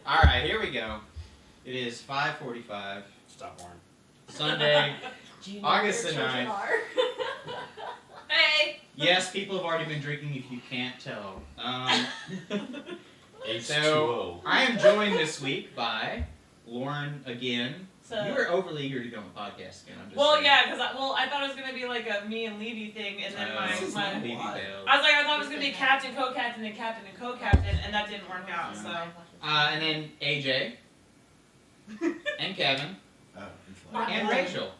All right, here we go. It is 5:45. Stop, Warren. Sunday, August the 9th. Hey! Yes, people have already been drinking if you can't tell. So, H2O. I am joined this week by Lauren again. So, You were overly eager to go on the podcast again. I'm just well, saying. yeah, because I thought it was going to be like a me and Levy thing, and then my Levy failed. I was like, I thought it was going to be captain, co-captain, and captain and co-captain, and that didn't work out, so. And then AJ, and Kevin, and Rachael,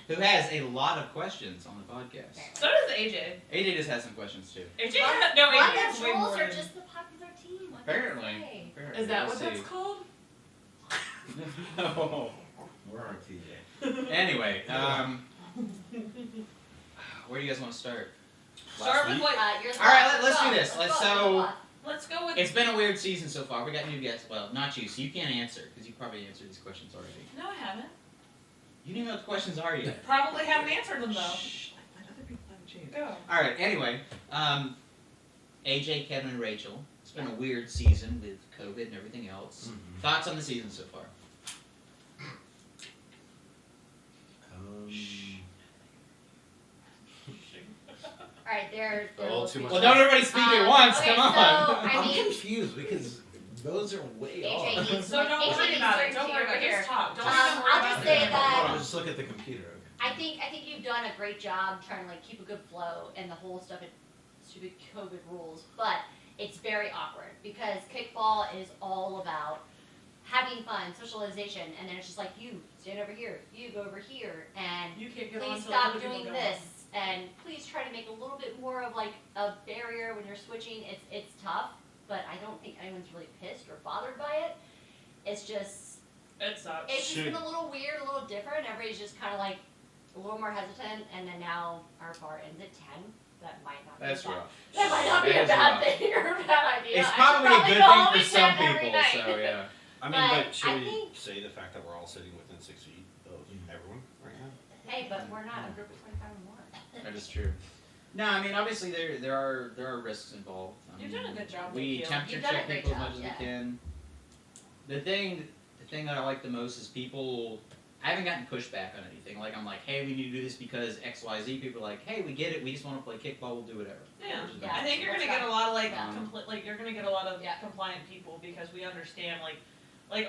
who has a lot of questions on the podcast. So does AJ. AJ just has some questions too. AJ no, AJ has way Trolls more are than... just the popular team. What Apparently. Is that We'll what that's see. called? No. Where are TJ? Anyway, where do you guys want to start? Start with what? Alright, let's do this. Let's go with... It's been a weird season so far. We got new guests. Well, not you, so you can't answer, because you probably answered these questions already. No, I haven't. You don't even know what the questions are yet. Probably haven't answered them, though. Shh, let other people have a chance. Go. Alright, anyway, AJ, Kevin, and Rachael. It's been a weird season with COVID and everything else. Mm-hmm. Thoughts on the season so far? Alright, they're Oh, too much. Well, don't everybody speak at once. okay, Come on. so, I I'm mean, confused because those are way AJ off. needs So don't AJ worry needs about it. certainty Don't worry about over it. here. Just talk. Don't even I'll worry just about say it. that Just look at the computer. I think you've done a great job trying to like keep a good flow and the whole stuff stupid COVID rules, but it's very awkward because kickball is all about having fun, socialization, and then it's just like you stand over here, you go over here, and You can't get on please till stop other people doing go. this, and please try to make a little bit more of like a barrier when you're switching. It's tough, but I don't think anyone's really pissed or bothered by it. It's just It sucks. it's just been a little weird, a little different. Everybody's just kind of like a little more hesitant, and then now our bar ends at 10. That might not be That's bad. rough. That might not be That a is bad rough. thing or a bad idea. It's I should probably a good go thing home for at some 10 every people, night. so yeah. I mean, But but should I we think- say the fact that we're all sitting within 6 feet of everyone right now? Hey, but we're not a group of 25 or more. That is true. No, I mean obviously there are risks involved. You've done a good job, We Rachael. temperature You've done a check great people as job, much as yeah. we can. The thing that I like the most is people. I haven't gotten pushback on anything. Like I'm like, hey, we need to do this because X, Y, Z. People are like, hey, we get it. We just want to play kickball. We'll do whatever. Yeah, Which is Yeah. nice. I think you're gonna get a lot of like, Yeah. you're gonna get a lot of Yeah. compliant people because we understand like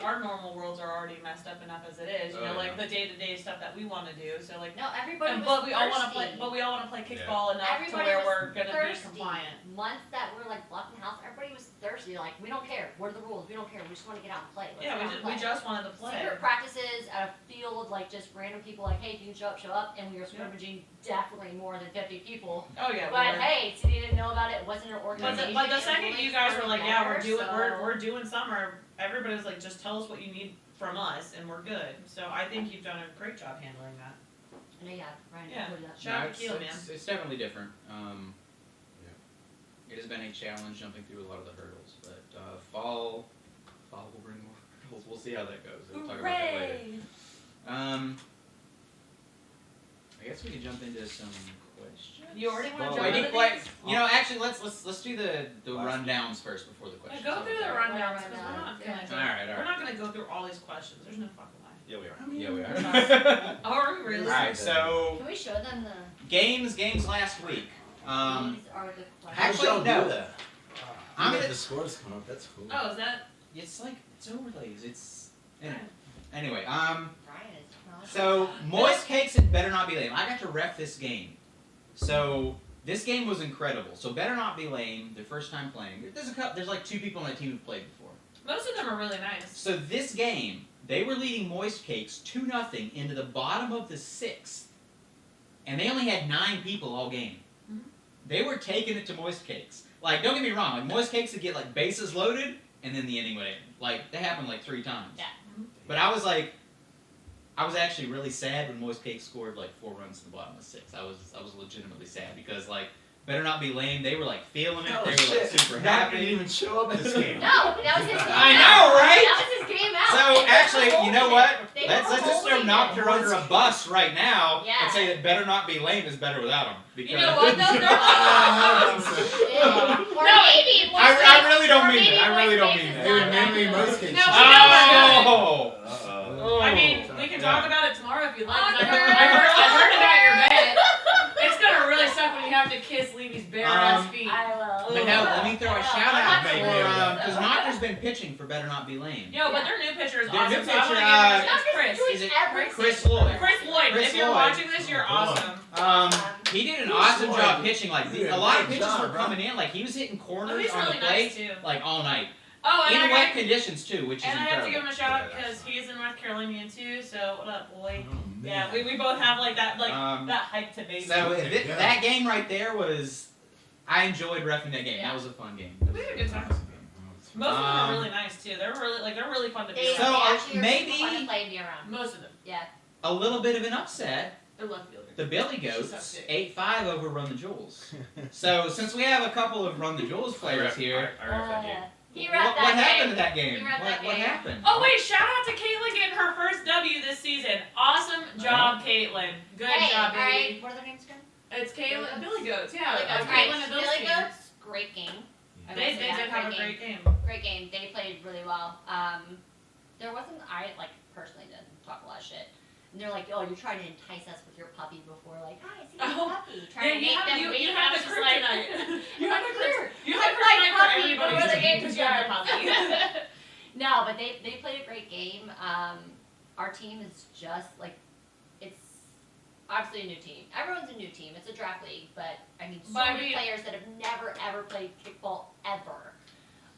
our normal worlds are already messed up enough as it is. You Oh, know, like yeah. the day-to-day stuff that we want to do. So like, No, everybody was but we all want to thirsty. play. But we all want to play kickball enough Everybody to where was we're gonna thirsty. be compliant. Months that we're like locked in the house, everybody was thirsty. Like, we don't care. What are the rules? We don't care. We just want to get out and play. Let's Yeah, get out and we play. just wanted to play. Secret practices at a field, like just random people, like, hey, if you can show up, and we were scrimmaging definitely more than 50 people. Oh yeah, But we were. hey, city didn't know about it. It wasn't an But organization. the it second really you guys were like, started yeah, we're there, doing so- we're doing summer, everybody was like, just tell us what you need from us, and we're good. So I think you've done a great job handling that. I know, yeah, Ryan, Yeah. included that. Shout out to it's, Keel, man. it's definitely different. It has been a challenge jumping through a lot of the hurdles, but fall will bring more hurdles. We'll see how that goes. We'll talk about that later. I guess we can jump into some questions. You already want to Well, jump Wait, into wait, these? you know, actually, let's do the rundowns first before the Yeah, questions. go through the Okay. rundowns because we're not gonna. Yeah. Go, Alright, We're not gonna go through all these questions. There's no fucking way. Yeah, we are. Yeah, we are. Are we really? Alright, so Can we show them the games last week. these are the questions? Actually, How'd no. y'all do that? I'm You got gonna- the scores come up. That's cool. Oh, is that? It's like it's overlays. It's anyway. Ryan is not. So moist cakes and better not be lame. I got to ref this game. So this game was incredible. So better not be lame. Their first time playing. There's like 2 people on that team who've played before. Most of them are really nice. So this game, they were leading moist cakes 2-0 into the bottom of the 6th, and they only had 9 people all game. Mhm. They were taking it to moist cakes. Like, don't get me wrong. Like moist cakes would get like bases loaded, and then the inning would end. Like that happened like 3 times. Yeah. But I was actually really sad when Moist Cake scored like 4 runs in the bottom of 6. I was legitimately sad because like Better Not Be Lame. They were like feeling it. Oh, they were like shit. super Knock didn't happy. even show up at this game. No, that was his game I out. know, right? That was his game out. So And actually, they were you know holding what? it. They Let's were just throw holding Knocked it. Her under a bus right now Yeah. and say that Better Not Be Lame is better without him. Because You know what though? They're I don't think so. Yeah. Or No, maybe more I space- really don't or mean maybe that. I more really don't space mean is that. They would not that mainly good. most cases. No, we know we're Oh! Uh-oh. I mean, we can talk about it tomorrow if you'd like. 'Cause I Awkward. heard about your bed. It's gonna really suck when you have to kiss Levy's bare ass feet. I will. But no, let me throw a shout out Maybe. for because Knocker's been pitching for Better Not Be Lame. Yo, but their new pitcher is Their awesome. new so I wanna pitcher, give it Chris. Is it Everything. Chris Lloyd? Chris Lloyd. Chris If you're Lloyd. watching this, you're Oh, boy. awesome. He did an Chris awesome Lloyd. job pitching. Like He did a a lot of great pitches job, were bro. coming in. Like he was hitting Oh, corners he's on really the plate nice too. like all night Oh, and in I wet have, conditions too, which is and I have to give incredible. him a shout out because he is a North Carolinian too. So what up, boy? Oh, Yeah, man. we both have like that Um, hype to baby. So Way to go. that game right there was, I enjoyed reffing that game. Yeah. That was a fun game. We had a good time. Most of them are really nice too. They're really fun to be They, So, around. they actually are maybe- super fun to play and be around. Most of them. Yeah. A little bit of an upset. I love Fielder. The Billy She Goats sucks too. 8-5 over Run the Jewels. So since we have a couple of Run the Jewels players here, I ref that game. He what, read that what game. happened to that game? He read What, that what game. happened? Oh wait, shout out to Caitlin getting her first W this season. Awesome job, Caitlin. Good Hey, job, alright, baby. what are their names again? It's Caitlin. Billy Goats, yeah. Billy Goats. Caitlin Alright, and Bill's Billy team. Goats, great game. I will They say did that, have a great game. Great game. They played really well. There wasn't, I like personally didn't talk a lot of shit. And they're like, oh, you're trying to entice us with your puppy before, like, hi, see my Oh. puppy. Yeah, Trying to make them you wait. have I the was just like, kryptonite. You like, have the clear. kryptonite. You Like have my kryptonite for puppy everybody before the game because you have a puppy. No, but they played a great game. Our team is just like, it's obviously a new team. Everyone's a new team. It's a draft league, but I mean, so But I many mean- players that have never ever played kickball ever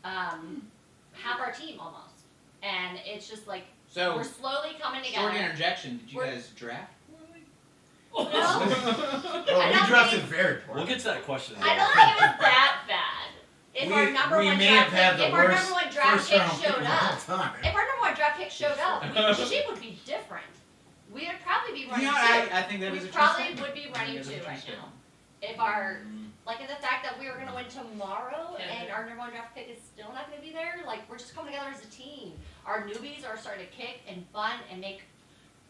have our team almost, and it's just like So, we're slowly coming short together. interjection. Did you We're- guys draft? Oh, I we don't drafted think- very poorly. We'll get to that question. I don't think it was that bad. If our number we one may draft have had pick, the if our worst number one draft first pick round pick showed of all up, time. if our number one draft pick showed up, she would be different. We would probably be You running know, two. I think that We is a true probably statement. would be running I think two that's a right true now. If our, like in the fact that we were gonna win tomorrow Yeah. and our number one draft pick is still not gonna be there, like we're just coming together as a team. Our newbies are starting to kick and fun and make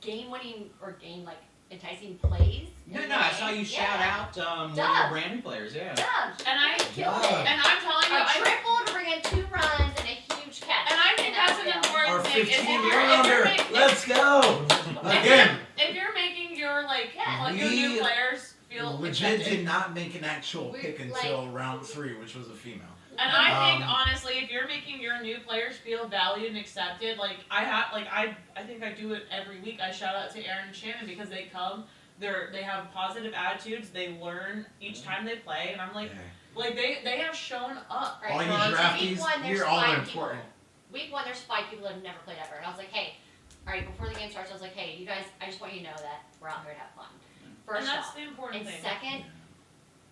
game-winning or game enticing plays. No, in no, the I saw game. you shout out one of your Doug. brand new players, yeah. Doug, And I- he killed Doug. it. And I'm telling you, A I triple to bring in 2 runs and a huge catch. and I think in that's an outfield. important Our thing. Is 15 if you're rounder. making, Let's go. Again, if you're making your Yeah. your new We players feel legit accepted. did not make an actual We, pick like- until round 3, which was a female. And I think Um, honestly, if you're making your new players feel valued and accepted, I think I do it every week. I shout out to Aaron and Shannon because they come, they have positive attitudes, they learn each time they play, and I'm like, they have shown up. Right, All you so draftees, week one, there's you're all 5 important. people. Week 1, there's 5 people that have never played ever. And I was like, hey, alright, before the game starts, I was like, hey, you guys, I just want you to know that we're out here to have fun. And First that's off. the important And thing. second,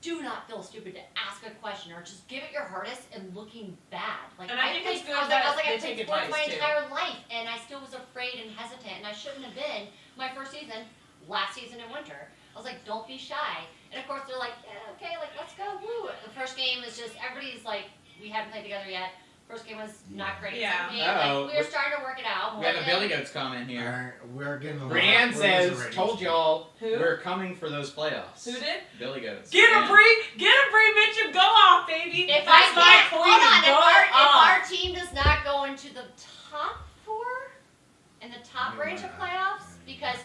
do not feel stupid to ask a question or just give it your hardest and looking bad. Like And I think played, it's good I was that like, they I played take sports advice, my too. entire life and I still was afraid and hesitant and I shouldn't have been my first season, last season in winter. I was like, don't be shy. And of course they're like, yeah, okay, like let's go, woo. The first game was just everybody's like, we haven't played together yet. First game was not great. Yeah. Second game, Uh-oh. like, we were starting to work it out. We have a but Billy then- Goats comment here. Alright, we're getting a Brianne little- says, already. told y'all, Who? we're coming for those playoffs. Who did? Billy Goats. Get Yeah. a Bree Mitchell, go off, baby. If That's I my can't, queen. hold on, Go if off. our team does not go into the top 4 in the top range of playoffs, because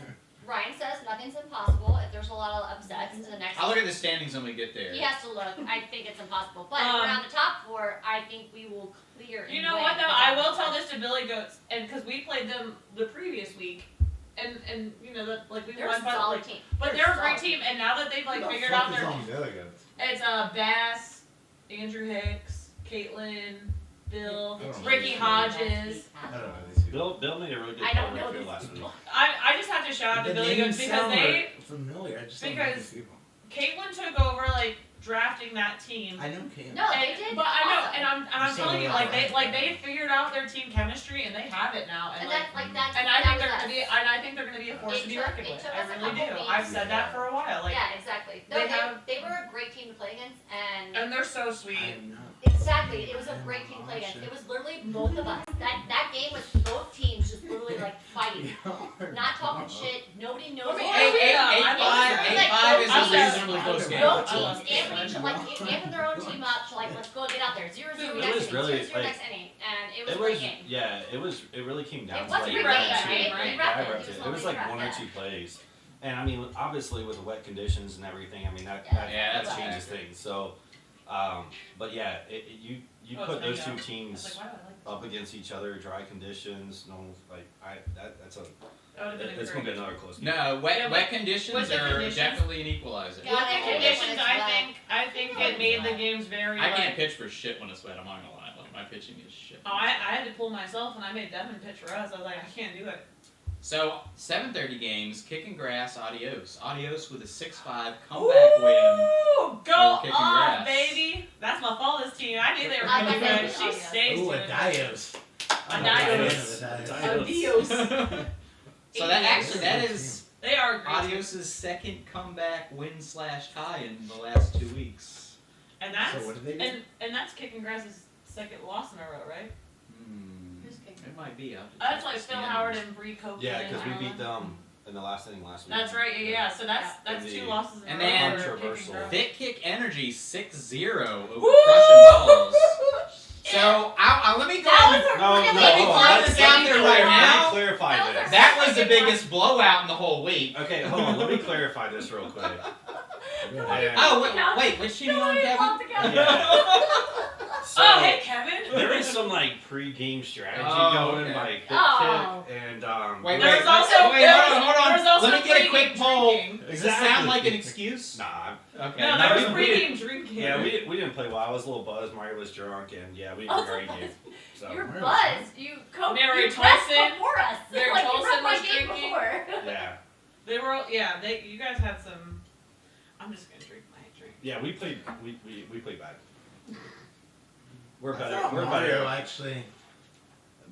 Ryan says nothing's impossible if there's a lot of upsets in the next. I'll look at the standings when we get there. He has to look. I think it's impossible, but if we're on the top 4, I think we will clear. You and know win what though? the I top will 4. tell this to Billy Goats, and because we played them the previous week, and you know that like we They're a won by solid like, team. but they're a great solid. team, and now that they've like Who the figured fuck out is their, on Billy Goats? it's Bass, Andrew Hicks, Caitlin, Bill, I don't know. Ricky Hodges. I don't know these people. Bill made a really good I don't call know right here these last week. people. I just have to shout out to The Billy names Goats because sound they familiar. I just don't know because- these people. Caitlin took over drafting that team. I know Cam. No, they did. But I know, awesome. and I'm So telling you, right. they figured out their team chemistry and they have it now. And And I think they're gonna be a force to be reckoned with. I really do. I've said that for a while. Yeah, exactly. No, they were a great team to play against, and they're so sweet. I'm not. exactly, it was a great team to play against. It was literally both of us. That game was both teams just literally fighting, not talking shit. Nobody knows. I mean, Eight five is a reasonably close game. Both I love teams, it. Anthony should amping their own team up to let's go get out there. 0-0 It next was inning, really, 0-0 next inning, and it was a It great was, game. yeah, it really came down It to was like a You great repped game, that right? game, right? You Yeah, I repped repped it. it. It was like one or two plays. And I mean, obviously with the wet conditions and everything, I mean, that Yeah, that's changes accurate. things. So, but yeah, you Oh, put it's those two mango. teams Why do I like up against each other, dry conditions, that's that? it's gonna be another close game. No, Yeah, wet conditions with the are conditions- definitely an equalizer. Yeah, With I the think conditions, it's wet. I think it made the games very. I can't pitch for shit when it's wet. I'm not gonna lie. Like my pitching is shit. Oh, I had to pull myself, and I made Devin pitch for us. I was like, I can't do it. So 7:30 games, kicking grass. Adios, adios with a 6-5 comeback win. Ooh, go Kicking off, grass. baby! That's my falla's team. I knew they were I coming like that. good. She stays Ooh, a good. Dios. Adios. Adios. So that is They are great. Adios's second comeback win/tie in the last 2 weeks. And that's So what did they do? and that's kicking grass's second loss in a row, right? Who's kicking? It might be. That's like Phil Howard and Bree Copeland. Yeah, because we and beat Ireland. them in the last inning last week. That's right. Yeah. So that's And two the- losses in and a row. then for kicking controversial. grass. Thick Kick Energy 6-0 over Woo! Crushing Balls. So let me go. That was a No, really no, Let me hold on. throw Let's- this out there right let me now. clarify That was this. That was the biggest blowout in the whole week. Okay, hold on. Let me clarify this real quick. Yeah. Oh wait, which team you on, Kevin? So, Oh, hey Kevin. there is some pre-game strategy Oh, going okay. by Thick Oh. Kick and Wait, There was wait, also- wait, there hold was on. also Let me get a quick pregame poll. drinking. Does this sound like an excuse? Nah. Okay. No, there was we pregame drinking. Yeah, we didn't play well. I was a little buzzed. Mario was drunk, and yeah, we didn't very game. So You're Where buzzed. You Mary you pressed Tolson. before us. Mary Like, you Tolson pressed my was game drinking. before. yeah, They were. Yeah. You guys had some. I'm just gonna drink my drink. yeah, we played played bad. We're I better. thought We're Mario better. actually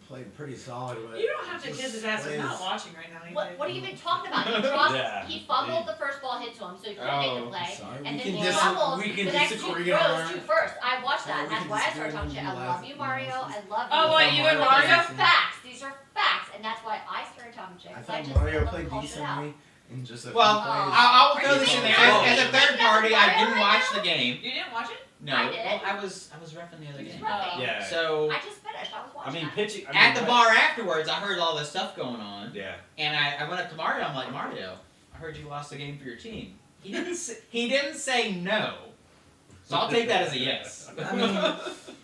played pretty solid. But You don't have to just kiss his ass. He's not plays- watching right now. What are you even talking about? He dropped. Yeah. He fumbled the first ball hit to him, so he couldn't make the Oh, play. Sorry, And we then can he fumbled we can the next two disagree throws on to that. first. I watched that, Sorry, and we that's can why I disagree started talking on shit. I the love last you, Mario. I love you. Oh, what, you and These Mario? are facts. These are facts, and that's why I started talking shit. I 'cause thought just Mario love played to call shit out. decently in just a Well, few plays. I'll Are throw you this in there making as a fun third of party. I Mario didn't right watch now? the game. You didn't watch it? No, I did. well, I was repping the other He's game. repping. Yeah. So I just finished. I was I watching. mean, that. pitching. at the bar afterwards, I heard all this stuff going on, Yeah. and I went up to Mario. I'm like, Mario, I heard you lost the game for your team. He didn't say no, so I'll take that as a yes. I mean,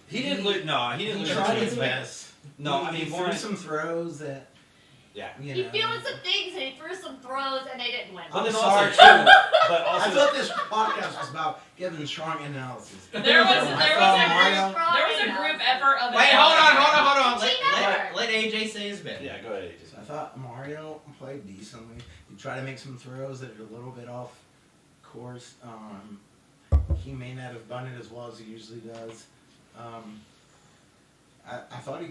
He didn't lose. No, he didn't he lose. tried the his team. best. No, I He mean more. threw some throws that. Yeah. You He know. feeling some things, and he threw some throws, and they didn't win. But I'm then sorry, also too. But I also. thought this podcast was about giving strong analysis. There was I there thought was a Mario- there was a group effort of. Wait, hold on. Team effort. Let AJ say his bit. Yeah, go ahead. AJ. I thought Mario played decently. He tried to make some throws that are a little bit off course. He may not have done it as well as he usually does. I thought he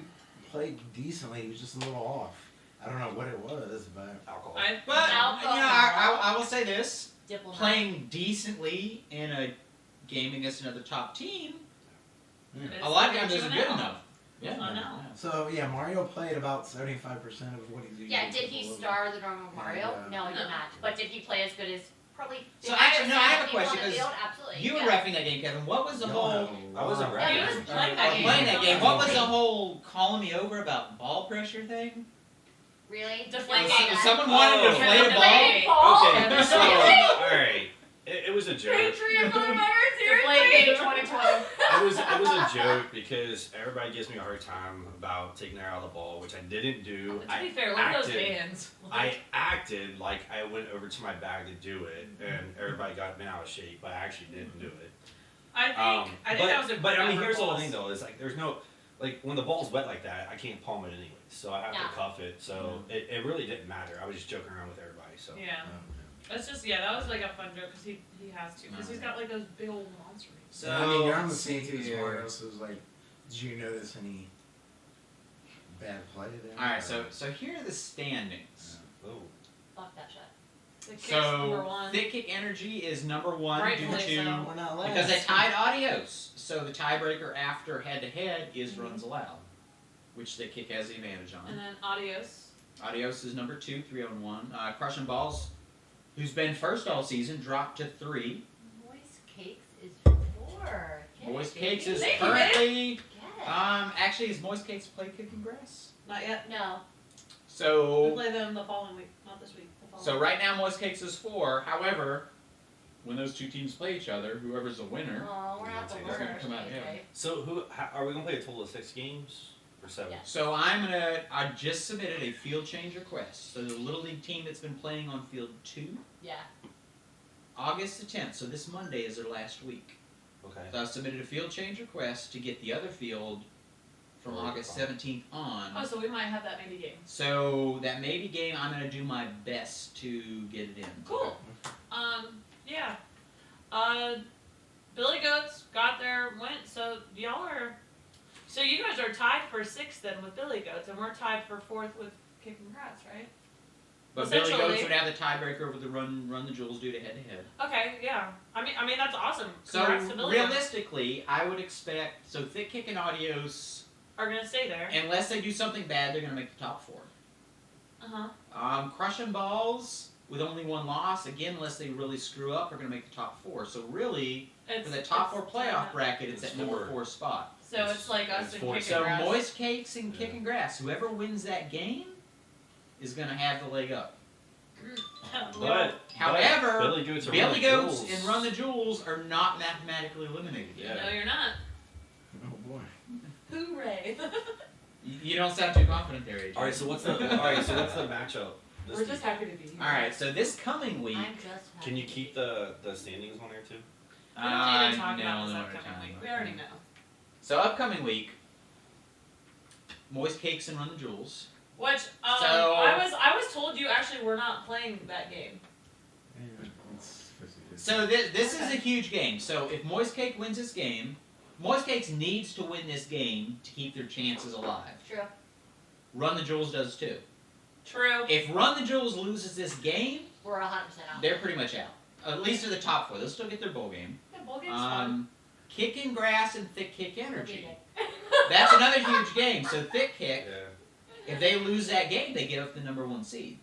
played decently. He was just a little off. I don't know what it was, but Alcohol. But Alcohol. I will say this: Diplomat. playing decently in a game against another top team, It's a lot of like times you isn't and good Al. enough. Yeah, I know. so yeah, Mario played about 75% of what he's usually. Yeah, did he capable of. star the normal Mario? Yeah. No, he did No. not. But did he play as good as probably? So actually, no, I have a 50% of question, people on the 'cause field? Absolutely. You were yeah. reffing that game, Kevin. What was the No, whole? I wasn't Yeah, he repping. was playing that game. Playing that game. What was the whole calling me over about ball pressure thing? Really? Deflating. Deflating. Someone wanted to Oh. deflate a ball. Deflating ball? Okay, so alright. It was a joke. Patriot Motherfucker, Deflating seriously? 2020. It was a joke because everybody gives me a hard time about taking their eye out of the ball, which I didn't do. To be I fair, look at those acted- fans. I acted like I went over to my bag to do it, and everybody got me out of shape, but I actually didn't do it. I think but, that was a but I mean, effort here's the whole loss. thing though: is like there's no when the ball's wet like that, I can't palm it anyways, so I have Yeah. to cuff it. So it really didn't matter. I was just joking around with everybody. So Yeah. It's just that was like a fun joke because he has to because he's got like those big old monster rings. So I mean, you're on the let's same see team as here. Mario, so it was like, did you notice any bad play there? All right, or- so here are the standings. Oh. Fuck that shit. The kick's So number one. Thick Kick Energy is number one due Rightfully to so. We're not last. because they tied Adios. So the tiebreaker after head to head is Mhm. runs allowed, which Thick Kick has the advantage on. And then Adios. Adios is number 2, 3-1. Crushing Balls, who's been first all season, dropped to 3. Moist Cakes is 4. Get Moist it, Cakes baby. is Thank you, currently Get it. actually is Moist Cakes play Kicking Grass? Not yet. No. We So play them the following week, not this week. The following so right now Moist Cakes is 4. However, when those two teams play each other, whoever's the winner. Oh, we're not the It's gonna worst. come out ahead. Okay. So are we gonna play a total of 6 games or 7? Yeah. So I just submitted a field change request. So the Little League team that's been playing on field 2, Yeah. August the 10th, so this Monday is their last week. Okay. So I submitted a field change request to get the other field from Oh, August fine. 17th on. Oh, so we might have that maybe game. So that maybe game, I'm going to do my best to get it in. Cool. Yeah. Billy Goats got their win. So y'all are. So you guys are tied for 6th then with Billy Goats, and we're tied for 4th with Kicking Grass, right? But Billy Goats Essentially- would have the tiebreaker with the run the Jewels due to head to head. Okay, yeah. I mean that's awesome. So Congrats to Billy Goats. realistically, I would expect Thick Kick and Adios, Are gonna stay there. unless they do something bad, they're going to make the top 4. Uh-huh. Crushing Balls with only 1 loss, again, unless they really screw up, are going to make the top 4. So really, It's, for the top it's 4 playoff bracket, it's It's at number 4. 4 spot. So it's like us It's and four. Kicking So Grass. Moist Cakes and Kicking Grass, whoever wins that game is going to have the leg up. But However, Billy Goats are Billy Run the Goats Jewels. and Run the Jewels are not mathematically eliminated yet. Yeah. No, you're not. Oh boy. Hooray! You don't sound too confident there, AJ. All right. So what's the matchup? This We're just happy to be here. All right, so this coming week, I'm just. Can you keep the standings on there too? We don't need to talk no, about this no, upcoming no, week. no. We already know. So upcoming week, Moist Cakes and Run the Jewels. Which So- I was told you actually were not playing that game. Yeah, it's 50-50. So this is a huge game. So if Moist Cake wins this game, Moist Cakes needs to win this game to keep their chances alive. True. Run the Jewels does too. True. If Run the Jewels loses this game, We're 100% out. they're pretty much out. At least they're the top 4. They'll still get their bowl game. Yeah, bowl game's fun. Kicking Grass and Thick Kick Energy. Okay. That's another huge game. So Thick Kick, Yeah. if they lose that game, they give up the number 1 seed.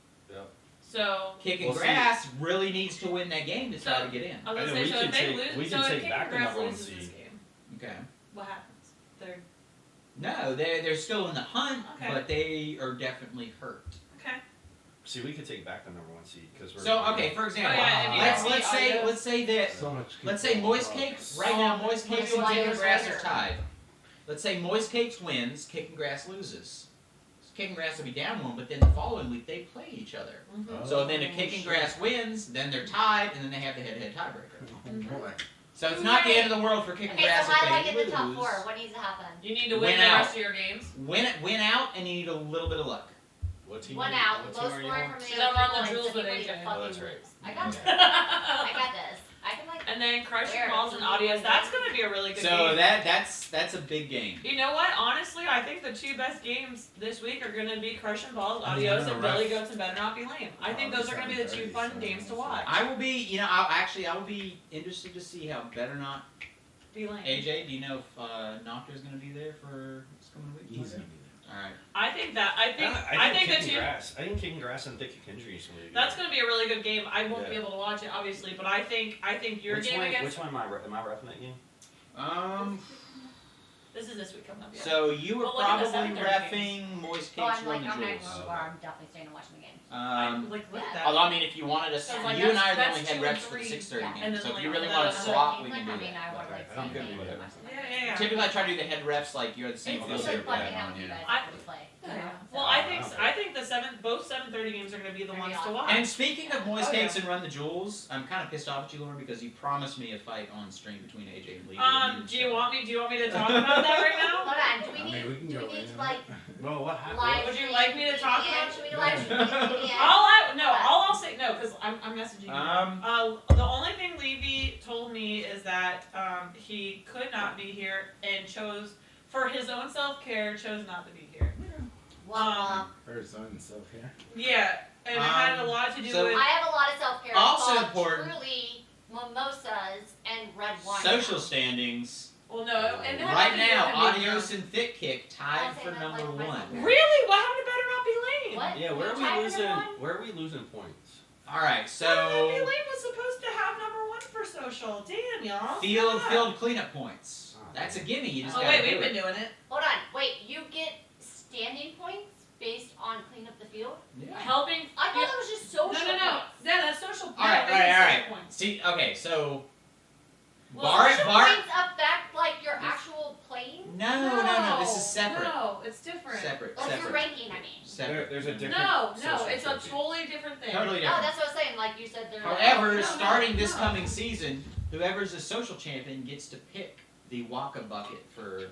So Kicking Well, see- Grass really needs to win that game to try to get in. I was I gonna know, say we so can if they take- lose, we so can if take Kicking back the Grass number one loses this seed. game, Okay. what happens? They're No, they're still in the hunt, Okay. but they are definitely hurt. okay. See, we could take back the number 1 seed because we're. So okay, for example, Oh, yeah, if you let's don't let's see say audio- let's say that So much let's say Kickball Moist products. Cakes right now Moist Cakes and Why Kicking is Grass are later? tied. Let's say Moist Cakes wins, Kicking Grass loses. Kicking Grass will be down 1, but then the following week they play each other. Mm-hmm. So then if Oh, Kicking shit. Grass wins, then they're tied, and then they have the head-to-head tiebreaker. Oh boy. So it's not the end of the world for Kicking Okay, so Grass how do I if get they the top lose. 4? What needs to happen? You need to Win win the out. rest of your games. Win out, and you need a little bit of luck. What team? One are you- out. what Low team are you scoring on? from the She's other over on people the and Jewels with anybody to AJ. fucking Oh, that's right. lose. I got this. I got this. I can like. And then Crushing Where? Balls and Audios. That's gonna be a really good So game. that's a big game. You know what? Honestly, I think the 2 best games this week are going to be Crushing Balls, I'm Adios, gonna and ref- Billy Goats and Better Not Be Lame. I think those are going to be the 2 fun 7:30, games to watch. I will be, I will be interested to see how Better Not. Be lame. AJ, do you know if Noctur's going to be there for this coming week? He's gonna be All right. I think the Kicking 2. Grass. I think Kicking Grass and Thick Kick Energy is going to be. That's going to be a really good game. I won't be Yeah. able to watch it, obviously, but I think your which game one, against. Which one am I repping that game? This is this week coming up. Yeah. So you were Well, look at the probably 7:30 refing Moist Oh, Cakes I'm Run like, the I'm not Jewels. going to bar. I'm definitely staying and watching the game. Look at that. Although I mean, if you wanted us, So, like, you and I are the that's only head 2 reps and for the 3. 6:30 Yeah. game. And then, So if like, you really the want other to swap, we Like, can I do mean, that. I want like I'm see good the game with and it. watch the Yeah, game. yeah, yeah. Typically, I try to do the head reps like you're the same It's field so there. fun but hanging out on, with you you know. guys I- after we play. Yeah. Well, I think both 7:30 games are going to be the ones to watch. And speaking of Moist Cakes and Run the Jewels, I'm kind of pissed off at you, Lauren, because you promised me a fight on stream between AJ and Lee. Do you want me to talk about that right now? Hold on, do we need go to in. like Well, what happened? live Would you like me to talk stream about Should we live stream it? All I'll say no, because I'm messaging you. The only thing Levy told me is that he could not be here and chose, for his own self-care, chose not to be here. For his own self-care. Yeah, and it had a lot to do so with. I have a lot of self-care. Also It's called important. Truly mimosas and red wine. Social standings. Well, no, and it had Right to do now, with him being Adios and Thick Kick tied I'll say for that number like my one. self-care. Really? What happened to Better Not Be Lame? What? Yeah, where You are tied we for losing? number one? Where are we losing points? All right, Better Not Be so Lame was supposed to have number one for social. Damn, y'all. field cleanup points. That's a gimme. You just Oh, gotta wait, do we've it. been doing it. Hold on, wait. You get standing points based on clean up the field? Yeah. Helping. I thought that was just social. No. points. Yeah, that's social. All right, no, all right, they all get right. social points. See, okay, so Well, Social points affect like your actual playing. No. This is separate. No, it's different. Separate. Like your Separate. ranking, I mean. Separate. There's a different. No, social it's a trophy. totally different thing. Totally Oh, different. that's what I was saying. Like you said, they're. However, No, starting this no. coming season, whoever's the social champion gets to pick the Waka bucket for.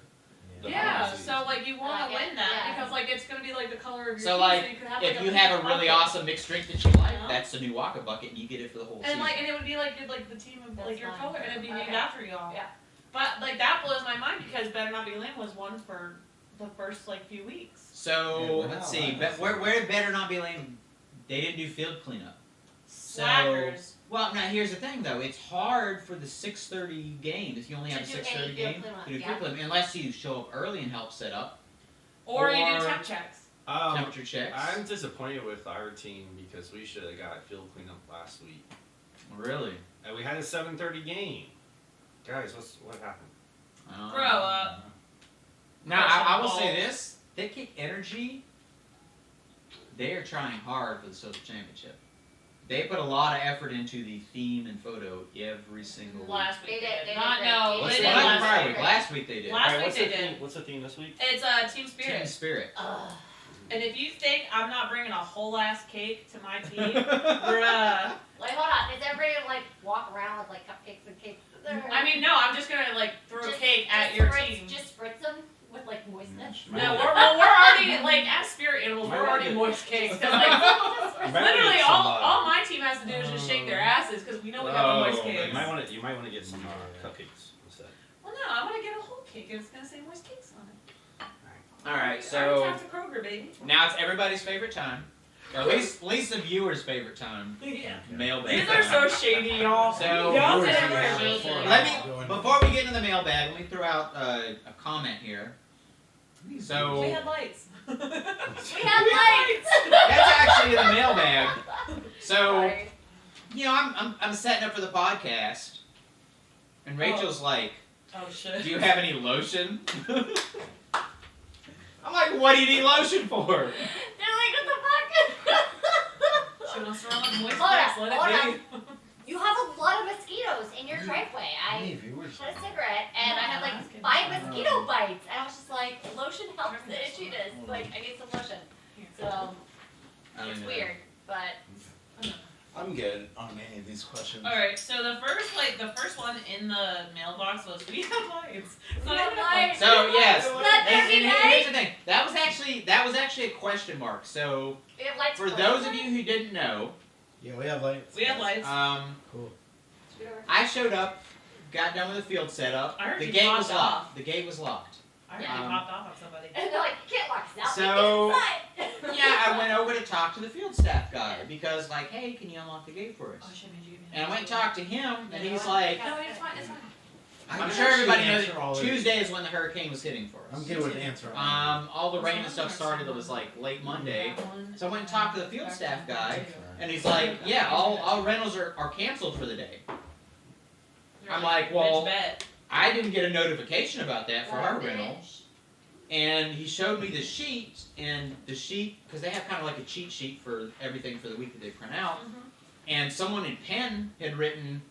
the Yeah, whole season. so like you want to Okay, win that yeah. because like it's gonna be like the color of your So, team, like, so you could have If like you a have pink a really bucket. awesome mixed drink that you like, Yeah. that's the new Waka bucket, and you get it for the whole And season. like, and it would be like the team of That's like your fine. color, and it'd be named Okay. after y'all. Yeah. But like that blows my mind because Better Not Be Lame was one for the first like few weeks. So Yeah, well, let's no, see, that's- where did Better Not Be Lame? They didn't do field cleanup. Slackers. Well, now here's the thing though. It's hard for the 6:30 game if you only To have a do 6:30 any field game cleanup, to do yeah. field cleanup, unless you show up early and help set up Or you Or- do temp checks. temperature checks. I'm disappointed with our team because we should have got field cleanup last week, Really? and we had a 7:30 game. Guys, what happened? Grow up. Now I will Balls. say this: Thick Kick Energy. They are trying hard for the social championship. They put a lot of effort into the theme and photo every single week. Last week They did, they Not did no, great. What's they the did last last week? week. Last week they did. Last Alright, week what's they the did. theme? What's the theme this week? It's Team Spirit. Team Spirit. Ugh. And if you think I'm not bringing a whole ass cake to my team, bruh. Like, hold on. Does everybody like walk around with like cupcakes and cakes? I mean, no, I'm just gonna like throw Just- cake at just your spritz, team. Just spritz them with like moistness. No, we're already like as spirit animals, Might we're wanna already get- moist cakes. Cause like You might wanna literally get some, all my team has to do is just shake their asses because we know we got the moist You cakes. might want to get some cupcakes instead. Well, no, I want to get a whole cake and it's gonna say moist cakes on it. All right, I already so talked to Kroger, baby. now it's everybody's favorite time, or at least the viewers' favorite time. Yeah. Mailbag. These are so shady, y'all. So- y'all Viewers, did yeah, it before- Let me before we get into the mailbag, let me throw out a comment here. So We had lights. We have lights. that's actually in the mailbag. So Sorry. you know, I'm setting up for the podcast, and Rachel's like, Oh shit. "Do you have any lotion?" I'm like, "What do you need lotion for?" They're like, what the fuck? She wants to run with moist Hold on, cakes. Let hold it be. You have a lot of mosquitoes in your driveway. I Hey, viewers. had a cigarette and I had like Asking. 5 mosquito bites, and I was just like, lotion helps the itchiness. Like, I need some lotion. So it's weird, but I'm good on any of these questions. All right, so the first one in the mailbox was we have lights. It's not We have even a lights. So yes, Let there be and light. here's the thing. That was actually a question mark. So we have lights. for those of you who didn't know, Yeah, we have lights. We have lights. Cool. I showed up, got done with the field setup. I heard The you gate popped was off. locked. The gate was locked. I heard Yeah. you popped off on somebody. And they're like, you can't lock us out. So- Get inside. Yeah, I went over to talk to the field staff guy because, like, hey, can you unlock the gate for us? Oh shit, made you. And I went and talked to him, and he's like, No, it's fine. It's fine. I I'm can sure everybody actually knows answer all that of Tuesday is when the hurricane was hitting for I'm us. good with answering. All the rain and stuff started. It was like late Monday, so I went and talked to the field staff guy, and he's like, yeah, all rentals are canceled for the day. I'm like, well, Bitch bet. I didn't get a notification about that for our rental. And he showed me the sheet, and the sheet, because they have kind of like a cheat sheet for everything for the week that they print out. And someone in pen had written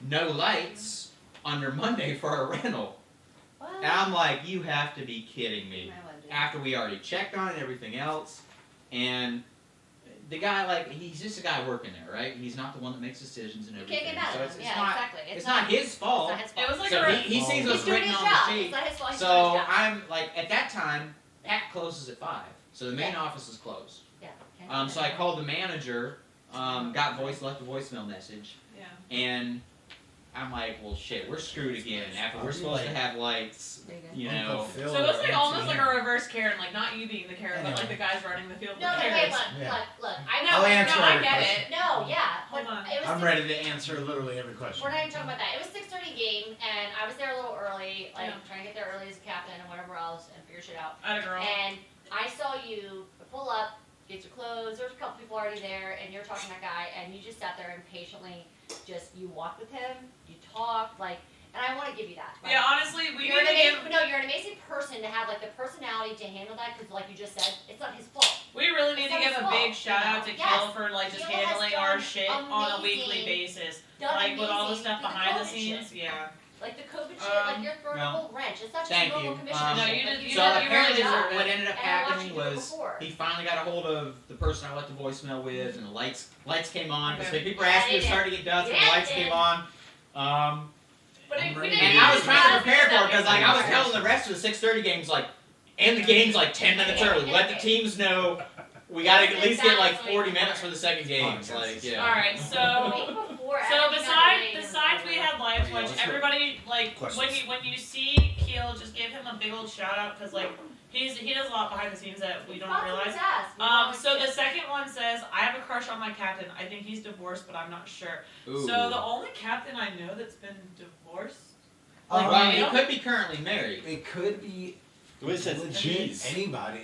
no lights under Monday for our rental. What? And I'm like, you have to be kidding me. after we already checked on it and everything else, and the guy, like, he's just a guy working there, right? He's not the one that makes decisions and You everything. can't get mad So at it's, him. it's Yeah, not, exactly. it's not his fault. It's not his fault. It was like So a he sees He's what's doing written his on job. the sheet. It's not his fault. He's So doing his job. I'm like, at that time, PAC closes at 5, so the main Yeah. office is closed. Yeah. Okay. So I called the left a voicemail message, Yeah. and I'm like, well, shit, we're screwed again. After we're supposed to have lights, There you go. you Uncle know. Phil So it was like or almost like Auntie a reverse Karen, like not you being the Karen, but like the guys running the field. No, with okay, Karens. look. I No, know. I'll answer no, I every get question. it. No, yeah. Hold but on. It was I'm ready to answer literally every question. We're not even talking about that. It was 6:30 game, and I was there a little early, like Yeah. trying to get there early as a captain and whatever else, and figure shit out. Atta girl. And I saw you pull up, gates are closed. There was a couple people already there, and you're talking to that guy, and you just sat there and patiently you walked with him, you talked, like, and I want to give you that. Like, Yeah, honestly, we you're need an to amazing, give. no, you're an amazing person to have like the personality to handle that, because like you just said, it's not his fault. We really need It's to not give his a big fault, shout you out to know? Kill Yes. for like just Kill has handling our done shit on a weekly amazing. basis. Done Like with all the amazing stuff through behind the COVID scenes. shit. Yeah. Like the COVID shit, like you're throwing a no. whole wrench. It's not just Thank normal you. commissioner No, shit. you like, did- you you So did- did a apparently, good job. what ended up And I watched happening you do it was before. he finally got a hold of the person I left the voicemail with, and the lights came on. Okay. So people were asking me to Yeah, start to get dusk, and yeah, the lights it came did. on. But I'm we ready. didn't And need I was to trying to have prepare for it because, like, I was Yeah. telling the rest of the 6:30 games, like, end the game's like 10 minutes early. Let the teams know we got to at least get like 40 minutes for the second game. It's like, yeah. All right, The so. week before, So everything got delayed besides and we over. had live Yeah, Twitch, let's hear everybody like questions. when you see Keel, just give him a big old shout out because like he does a lot behind the scenes that we don't Fuck his realize. ass. We know So it's the second one says, I have a crush on my captain. I think he's divorced, but I'm not sure. Ooh. So the only captain I know that's been divorced. Well, he Like, could be currently married. It could be Wait, it says legit cheese. anybody.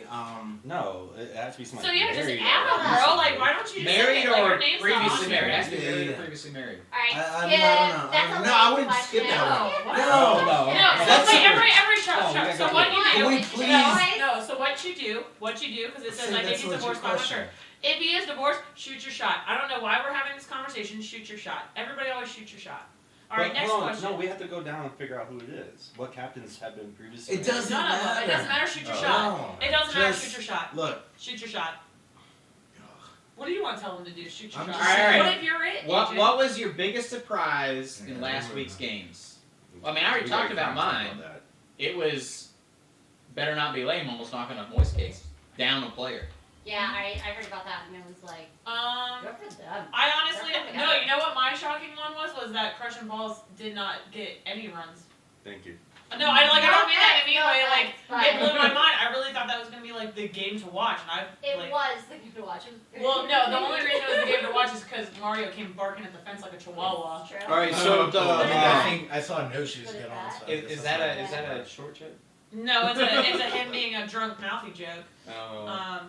No, it has to be somebody So yeah, just married add or him, bro. recently. Like, why don't you just Married say it? Like, or your name's not previously on married? It there. has to be married or Yeah. previously married. Alright, I don't yeah, know. that's a No, I wouldn't question. skip that one. No, No, no. No, so That's wait, super- every show. Oh, we gotta So go what through you it. do? Can we No, please? No, so what you do, because it says Say I think that's he's a legit divorced, but I'm not question. sure. If he is divorced, shoot your shot. I don't know why we're having this conversation. Shoot your shot. Everybody always shoot your shot. All right, But next hold on, question. No, we have to go down and figure out who it is. What captains have been previously It married. doesn't None of them. It matter. doesn't matter. Shoot your Oh. shot. No. It doesn't matter. Just- Shoot your shot. Look. Shoot your shot. What do you want to tell them to do? Shoot your I'm shot. just saying- What if you're it? What AJ? What was your biggest surprise in Yeah, last I week's remember. games? I mean, I already We talked gotta about talk mine. that. It was better not be lame, almost knocking a voice case down a player. Yeah, I heard about that and it was like, good for them. I honestly They're coming no. out. You know what my shocking one was that Crush and Balls did not get any runs. Thank you. No, I don't mean that in any No way. Like offense, it but blew my mind. I really thought that was gonna be like the game to watch, and I it like. was the game to watch. It was Well, no, the only reason it was the game to watch is because Mario came barking at the fence like a chihuahua. True. All right, so the I think I saw no shoes What is get on. that? So I guess Is that's that not- a short joke? No, it's a him being a drunk mouthy joke. Oh.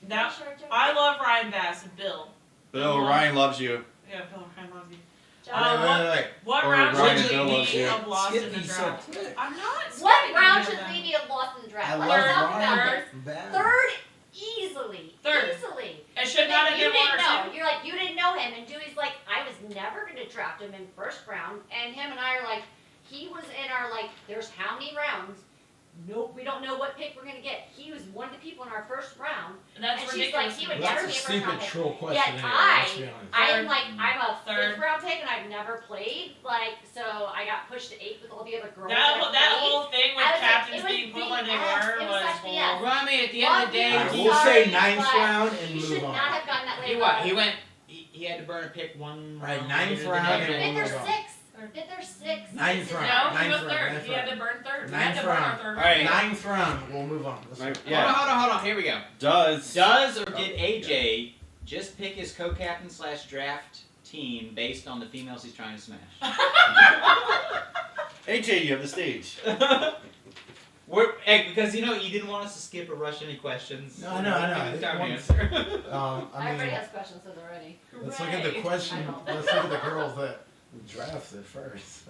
That Sure, Joe. I love Ryan Bass and Bill. Bill Ryan loves you. Yeah, Bill Ryan loves you. Joe. Wait. What Or round Ryan should Bill we loves be you. of lost in Skip the these so draft? quick. I'm not. What skipping round any of should them. we be have lost in the draft? I Let's love talk about Ryan. this. Bad. Third, easily. Third. Easily. It should not have you been one didn't or know. two. You're like, you didn't know him. And Dewey's like, I was never going to draft him in first round. And him and I are like, he was in our, like, there's how many rounds? Nope, we don't know what pick we're going to get. He was one of the people in our first round. That's And she's like, ridiculous. he would Well, never that's a be a first round stupid pick. troll question. Yet anyway, I- let's be honest. I Third. am like, I'm a Third. fifth round pick and I've never played. Like, so I got pushed to 8 with all the other girls. That I that played. whole thing with I was like, captains it was being put where they BS. were It was was such bull. BS. Well, I mean, at the end of the day, Alright, he, we'll say Sorry, ninth but round and He move should on. not have gotten that late. he what? He had to burn a pick one Right, round ninth later than round the and other. Fifth or Move on. sixth. Fifth or sixth. Ninth This is- round. No, he Ninth was round, third. ninth He had to round. burn third. We Ninth had to burn our round. third. All right. Ninth round. We'll move on. Let's Right, go. yeah. Hold on. Here we go. Does Does or did AJ just pick his co-captain / draft team based on the females he's trying to smash? AJ, you have the stage. Hey, because you didn't want us to skip or rush any questions. No, I know. Give us time to One- answer. I Everybody mean, has questions so they're ready. let's look at the Hooray. question. I know. Let's look at the girls that drafted first.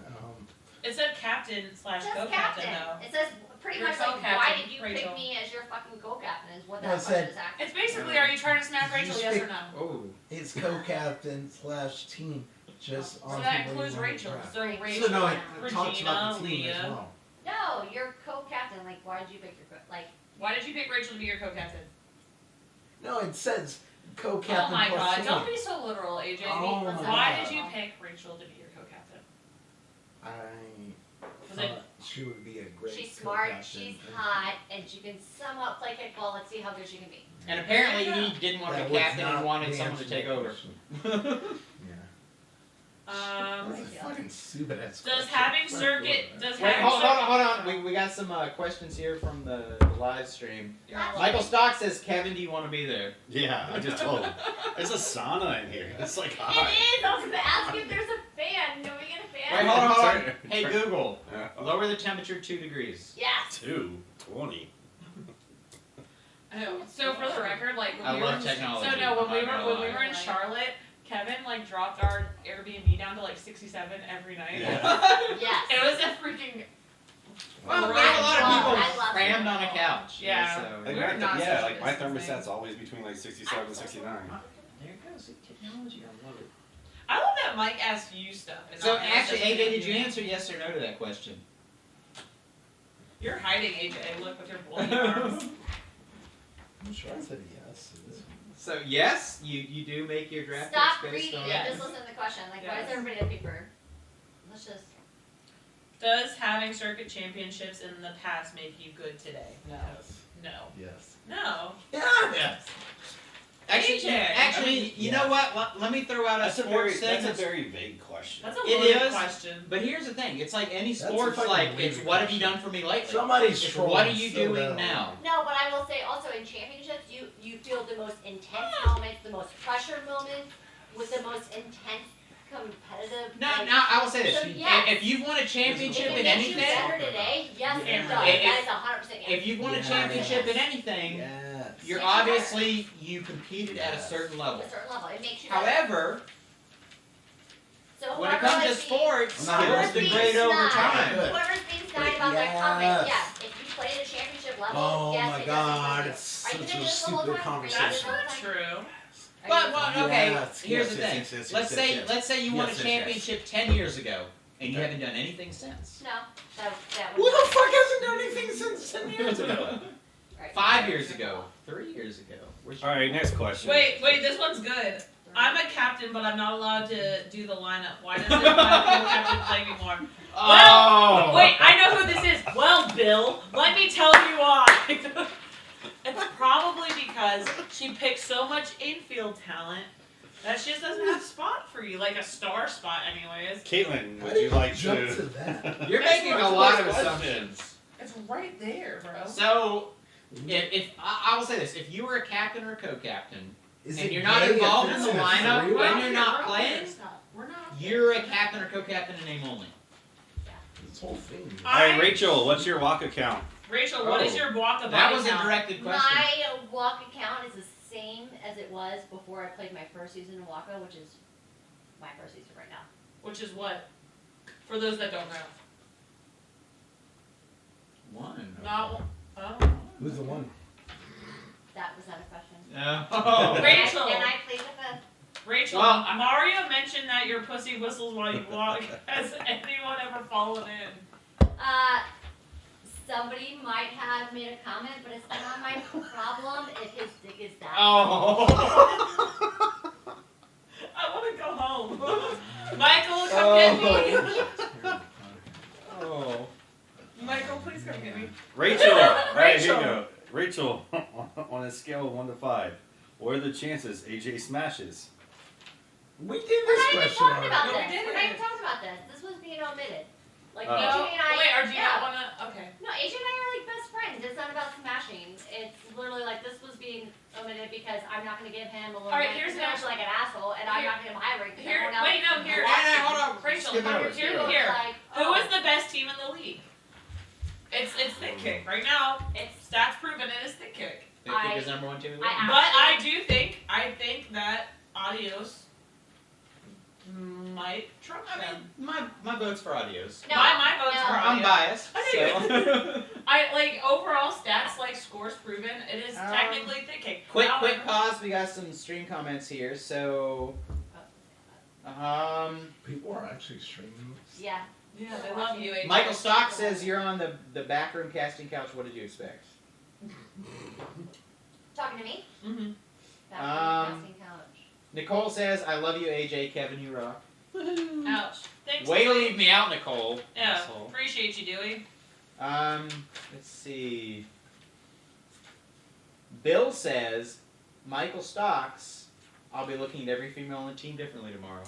It said captain / Just co-captain captain. though. It says pretty Your much like, why co-captain, did you Rachael. pick me as your fucking co-captain is what No, that it question said- is asking. It's basically, are you trying to smack You Rachel? just Yes or pick- no? Oh. It's co-captain / team. Just So on that people you includes wanna Rachel. draft. So So Rachel, So no, it talks Regina, about the team Leah. as well. No, you're co-captain. Like, why did you pick your like? Why did you pick Rachel to be your co-captain? No, it says co-captain. Oh my plus god, senior. don't be so literal, AJ. Oh my Why God. did you pick Rachel to be your co-captain? I Was it- thought she would be a great. She's smart, co-captain. she's hot, and she can somewhat play kickball. Let's see how good she can be. And apparently he didn't want to That be was captain and not wanted the someone to answer take to the over. question. Yeah. That's a Rachael. fucking stupid ass Does question. having circuit does Wait, having hold on. We got some questions here from the live stream. That's Michael Stock says, Kevin, do you want to be there? Yeah, I just told him. There's a sauna in here. It's like It hot. is! I was gonna ask if there's a fan. No, we get a fan? Wait, hold on. Sorry. Hey, Google, Yeah. lower the temperature 2 degrees. Yes! 220. Oh, so for the record, like when I we love were, technology. So no, when we I'm not were gonna lie. in Charlotte, Kevin like dropped our Airbnb down to like 67 every night. Yeah. Yes. It was a freaking Well, there's a Right. lot of I people love crammed it. on a couch. Yeah. So, Like We're my, not yeah, social like my distancing. thermostat's always between like 67 and 69. there it goes. See, technology, I love it. I love that Mike asked you stuff. And So not me. actually, That's AJ, did you good. answer yes or no to that question? You're hiding, AJ. Look with your bloody arms. I'm sure I said yes. So yes, you do make your draft Stop picks based reading on. Yeah. and just listen to the question. Like, why Yes. is everybody a paper? Let's just. Does having circuit championships in the past make you good today? No. Yes. No. Yes. No. Yes. Actually, AJ. you know what? Let me throw out a That's a sports thing. that's a very vague question. That's a It loaded is. question. But here's the thing: it's like any That's a sports. fucking Like weird it's what have you question. done for me lately? Somebody's It's trolling what are you so doing bad. now? No, but I will say also in championships, you feel the most intense moments, the most pressure moments, with the most intense competitive. No, like, I will say this: So, yes. if you've won a championship if it in makes you anything, better today, yes, Yeah. it does. If- That is 100% yes. if you've won a Yes. championship in anything, Yes. you're Yes. obviously you competed at a Yes. certain level. a certain level, it makes you better. However, So when it whoever comes to likes sports, I'm not skills gonna degrade be over snide. time. Good. Whoever's being snide But about that comment, yes. yes. If you played at a championship level, Oh yes, my it God, does. it's Are you such gonna a do this the whole stupid time? conversation. That's Are you not true. But okay, Yes, here's yes, the yes, thing. yes, yes, let's yes, say yes. let's say you won a Yes, yes, yes. championship 10 years ago and you Okay. haven't done anything since. No, that Who would the fuck hasn't done anything since 10 years ago? Right. 5 years ago, 3 years ago. Where's your- All right, next question. Wait, this one's good. I'm a captain, but I'm not allowed to do the lineup. Why doesn't my co-captain play me more? Oh. Wait, I know who this is. Well, Bill, let me tell you why. It's probably because she picks so much infield talent that she just doesn't have a spot for you, like a star spot, anyways. Caitlin, How would did you like jump to? to that? You're That's making a the lot of question. assumptions. It's right there, bro. So, if I will say this, if you were a captain or a co-captain, Is and it you're not gay if involved in it's the a lineup, three-way? when you're not playing, We're not. you're a captain or co-captain in name only. This whole thing. All right, Rachel, what's your walk account? Rachel, what is your Waka That body was a count? directed question. My walk account is the same as it was before I played my first season in Waka, which is my first season right now. Which is what? For those that don't know. One. Not. Oh. Who's the one? That was not a question. Oh. Rachel. And I played with a. Rachel, Well, Mario mentioned that your pussy whistles while you walk. Has anyone ever fallen in? Somebody might have made a comment, but it's not my problem if his dick is that. Oh. I want to go home. Michael, come get me. Oh. Michael, please come get me. Rachel. All right, here Rachel. you go. Rachel, on a scale of 1 to 5, what are the chances AJ smashes? We did We're this not even question talking already. about No, we this. didn't. We're not even talking about this. This was being omitted. Like Oh. AJ and I. Wait, or do you yeah. not want to? Okay. No, AJ and I are like best friends. It's not about smashing. It's literally like this was being omitted because I'm not going to give him a little All right, rank here's because an I feel like an asshole, and I'm Here- not going to give him high rank. Here, everyone else wait, no, here. Hold on. Rachel, Skip it over. here, Skip it over. here. Like, Who oh, is the best team in the league? It's Thick Kick right now. It's Stats proven it is Thick Kick. Think I- is number 1 team in the I league? But I think that Adios might trump I them. mean, my vote's for Adios. no, my vote's no. for I'm Adios. biased. I So. I like overall stats, like scores proven. It is technically Thick Kick. quick However- pause. We got some stream comments here. So, People are actually streaming this. Yeah. Yeah, they love you. AJ. Michael Stock says you're on the backroom casting couch. What did you expect? Talking to me? Mm-hmm. That was the couch. Nicole says, "I love you, AJ. Kevin, you rock." Ouch. Thanks. Way to Dewey. leave me out, Nicole. Yeah. Asshole. Appreciate you, Dewey. Let's see. Bill says, "Michael Stocks, I'll be looking at every female on the team differently tomorrow."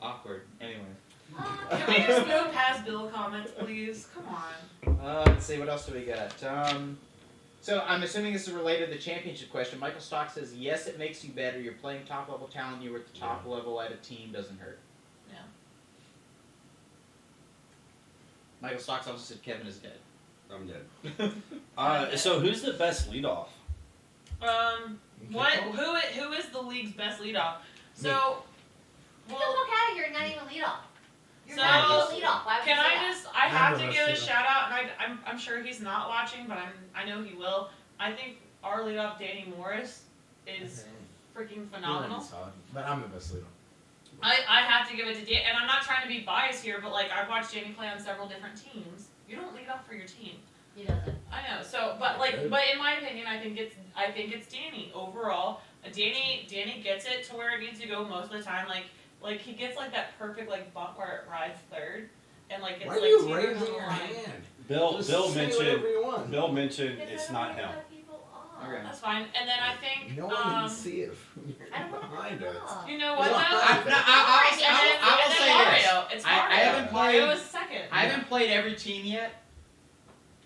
Awkward. Anyway. Can we just move past Bill comments, please? Come on. Let's see, what else do we got? So I'm assuming this is related to the championship question. Michael Stock says, "Yes, it makes you better. You're playing top level talent. You were at the top level at a team. Doesn't hurt." Yeah. Michael Stocks also said Kevin is dead. I'm dead. So who's the best leadoff? What? Who is the league's best leadoff? So, Get the fuck out of here, not even lead off. You're So, not even lead off. Why would can you say I that? just? I have None to of give a us do. shout out, and I'm sure he's not watching, but I know he will. I think our leadoff, Danny Morris, is freaking phenomenal. But I'm the best leader. I have to give it to Dan, and I'm not trying to be biased here, but like I've watched Danny play on several different teams. You don't lead off for your team. He doesn't. I know. So, but like, but in my opinion, I think it's Danny overall. Danny gets it to where it needs to go most of the time. Like he gets like that perfect like bump where it rides third, and like it's Why like are you teeters on raising the your line. hand? Bill Just Bill say mentioned whatever you want. Bill mentioned Because it's I not don't him. wanna cut people off. Okay. That's fine. And then I think No one can see it from I don't want to behind cut us. them off. you know what No, though? I- And no, I will then say Mario. this. It's I Mario. haven't Mario played- is second. I haven't played every team yet,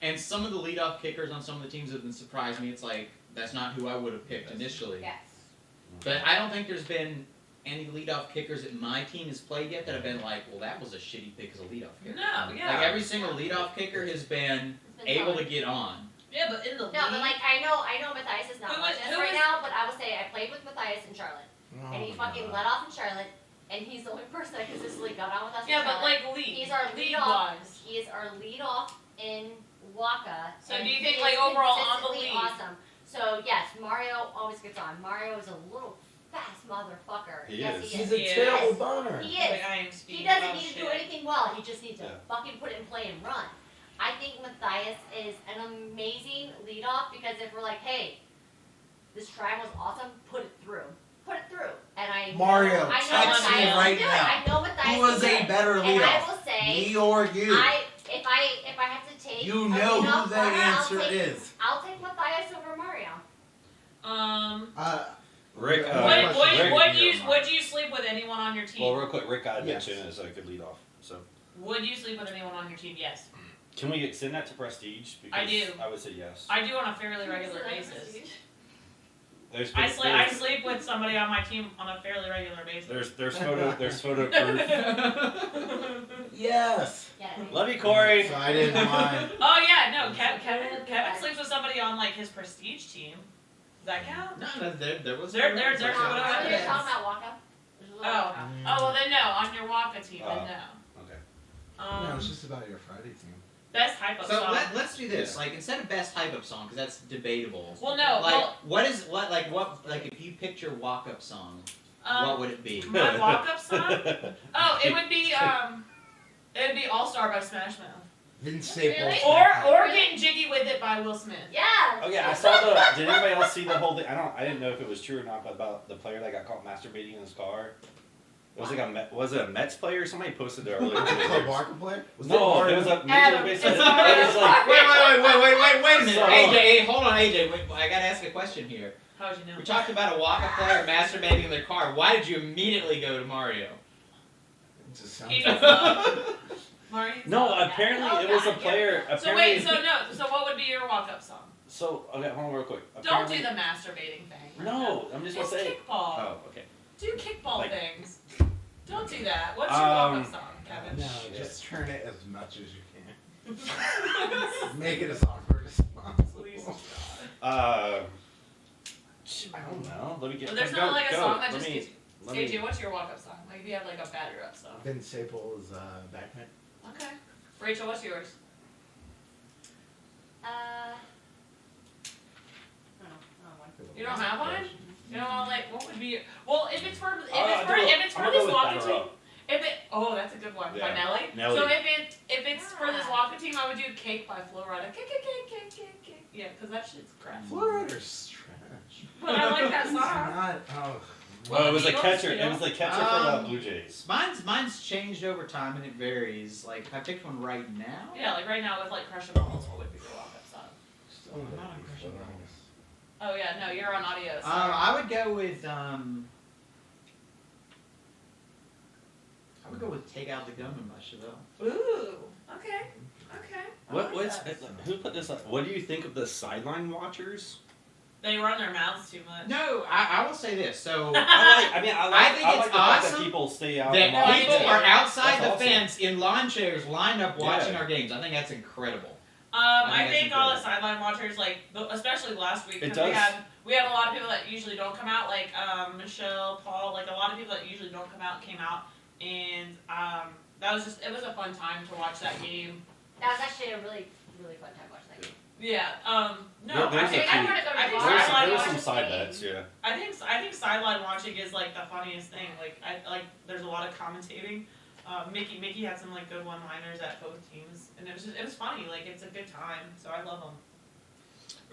and some of the leadoff kickers on some of the teams have been surprised me. It's like, that's not who I would have picked initially. Yes. But I don't think there's been any leadoff kickers that my team has played yet that have been like, well, that was a shitty pick as a leadoff kicker. No, yeah. Like every single leadoff kicker has been It's been able to solid. get on. Yeah, but in the league. No, but like I know Matthias is not Who watching is- us who right is- now, but I will say I played with Matthias in Charlotte, Oh and he my fucking God. let off in Charlotte, and he's the only person that consistently got on with us. yeah, in but Charlotte. like league. He's our league leadoff. wise. He is our lead off in Waka. So and do you he think, is like, overall on the consistently league? Awesome. So yes, Mario always gets on. Mario is a little fast motherfucker. He yes, is. he He's is. a He terrible is. bunner. He is. Like, I am He speaking doesn't about need to shit. do anything well. He just needs to Yeah. fucking put it in play and run. I think Matthias is an amazing leadoff because if we're like, hey, this try was awesome, put it through. Put it through. And I Mario, know, I know text Matthias me can right do it. now. I know Matthias Who was can do a it. better And I leadoff? will say, Me or you? if I have to take You a know leadoff who the runner, answer is. I'll take Matthias over Mario. Rick, Would you sleep with anyone on your team? Well, real quick, Rick got Yes. mentioned as a good leadoff. So Would you sleep with anyone on your team? Yes. can we extend that to prestige? Because I do. I would say yes. I do on a fairly regular basis. There's I there's- sleep with somebody on my team on a fairly regular basis. There's photo proof. Yes. Yeah, Love you, Corey. So I didn't mind. Oh yeah, no, Kevin sleeps with somebody on like his prestige team. Does that count? No, there was. There- there was there's a- photo You're evidence. talking about Waka? Oh. Oh well then no, on your Waka team then Okay. no. No, it's just about your Friday team. Best hype up So song. let's do this. Like instead of best hype up song, because that's debatable. Well, no, Like well- what if you picked your walk up song, what would it be? My walk up song? Oh, it would be All Star by Smash Mouth. Didn't say Really? Or Getting Jiggy with It by Will Smith. Yeah. Oh yeah, I saw the. Did anybody else see the whole thing? I didn't know if it was true or not, but about the player that got caught masturbating in his car. It was like was it a Mets player? Somebody posted it earlier. Club Barker player? No, it was a Major Adam, League it's Baseball. Mario. It was like Wait a minute. So- AJ, hold on, AJ. Wait, I gotta ask a question here. How'd you know? We talked about a walk-up player masturbating in their car. Why did you immediately go to Mario? It just sounds He just loved Mario. no. Apparently, Oh, it was a God, player. So Apparently, wait, so what would be your walk up song? So okay, hold on real quick. Don't do Apparently- the masturbating thing. right No, I'm just now. gonna It's say. kickball. Oh, okay. Do kickball Like- things. Don't do that. What's your walk up song, Kevin? No, Shit. just turn it as much as you can. Make it as awkward as possible. Please. I don't know. Let me get. Well, there's go, not like a go. song that Let just me- gives you. let me- AJ, what's your walk up song? Like if you have like a batter up song. Vince Staples' backman. Okay. Rachel, what's yours? I don't know. You don't have one? You know, like what would be? Well, if it's for I'm gonna this go walk with up Batter team, Up. that's a good one by Yeah. Nelly. Nelly. So if it's for this walk Waka team, I would do Cake by Flo Rida. Cake. Yeah, because that shit's crap. Florida's trash. But I like that It's song. not. Oh. Well, it was the Eagles, catcher. you know? It was the catcher for the Blue Jays. Mine's changed over time and it varies. Like if I picked one right now. Yeah, like right now with like Crush 'Em Balls, what would be your walk-up song? Still I'm not not on Crush 'Em Balls. Oh yeah, no, you're on audio. Sorry. I would go with Take Out the Gunman by Chevelle. Ooh, okay. I like What's that. who put this up? What do you think of the sideline watchers? They run their mouths too much. No, I will say this. So I think like it's the fact that awesome people stay out. that and watch people it. are outside That's the awesome. fence in lawn chairs lined up watching Yeah. our games. I think that's incredible. I think think that's all the incredible. sideline watchers, like, especially last week, It because does. we had a lot of people that usually don't come out, like Michelle, Paul, like a lot of people that usually don't come out came out, and it was a fun time to watch that game. That was actually a really, really fun time watching that game. Yeah. There- No, I there's think a I few- want to go to I the think bar. There sideline was watch some this side game. bets, yeah. I think sideline watching is like the funniest thing. Like there's a lot of commentating. Mickey had some like good one-liners at both teams, and it was funny. Like it's a good time, so I love them.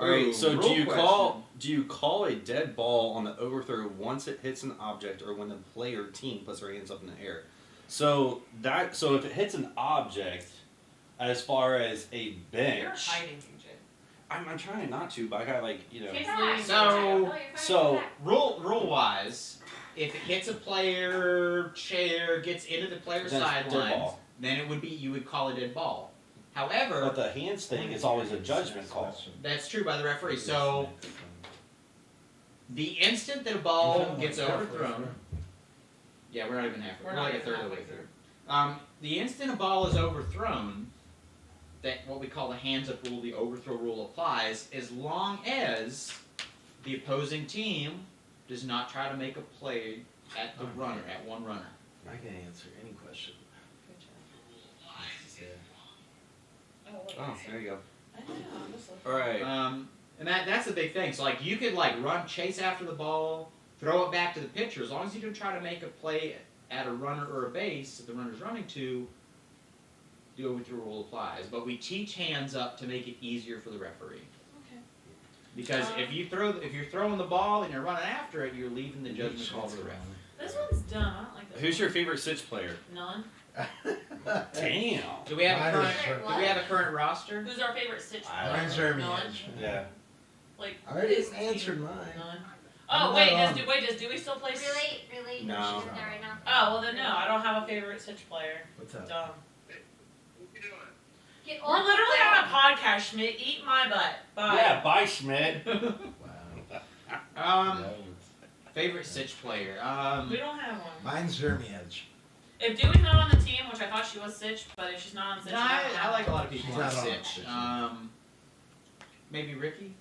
All right. Ooh, So rule do you call a dead ball on the overthrow once it hits an object, or when the player team puts their hands up in the air? So if it hits an object, as far as a bench, You're hiding, AJ. I'm trying not to, but I got Kids Yeah. leaving. So- No, you're fine. So- You're back. Rule wise, if it hits a player chair, gets into the player's Then it's dead sidelines, ball. then you would call it a dead ball. However, But the hands thing is always a judgment call. that's true by the referee. So the instant that a ball gets overthrown, yeah, we're not even halfway. We're We're not like a even third of the way halfway through. The instant a ball is overthrown, that what we call the hands up rule, the overthrow rule applies, as long as the opposing team does not try to make a play at the runner, at one runner. I can answer any question. Good job. Yeah. Oh, there you go. I know, I'm just looking. All right. And that's the big thing. So like you could like chase after the ball, throw it back to the pitcher, as long as you don't try to make a play at a runner or a base that the runner's running to, the overthrow rule applies. But we teach hands up to make it easier for the referee. Okay. Because if you're throwing the ball and you're running after it, you're leaving the judgment call to the ref. This one's dumb. I don't like this. Who's your favorite Sitch player? None. Damn. Do we have a Mine is current? What? Do we have a current roster? Who's our favorite Stitch player? Mine's Jeremy None. Edge. Yeah. Like I already this answered team? mine. None. I'm Oh wait, not does Dewey still play? Really? No. She's in there right now. Oh well then no, I don't have a favorite Stitch player. What's up? Dumb. Get We're off the literally phone. on a podcast, Schmidt. Eat my butt. Bye. Yeah, bye, Schmidt. Wow. No. Favorite Sitch player. We don't have one. Mine's Jeremy Edge. If Dewey's not on the team, which I thought she was Sitch, but if she's not on Sitch, No, I like a lot of people She's on not on Sitch. Sitch. Maybe Ricky.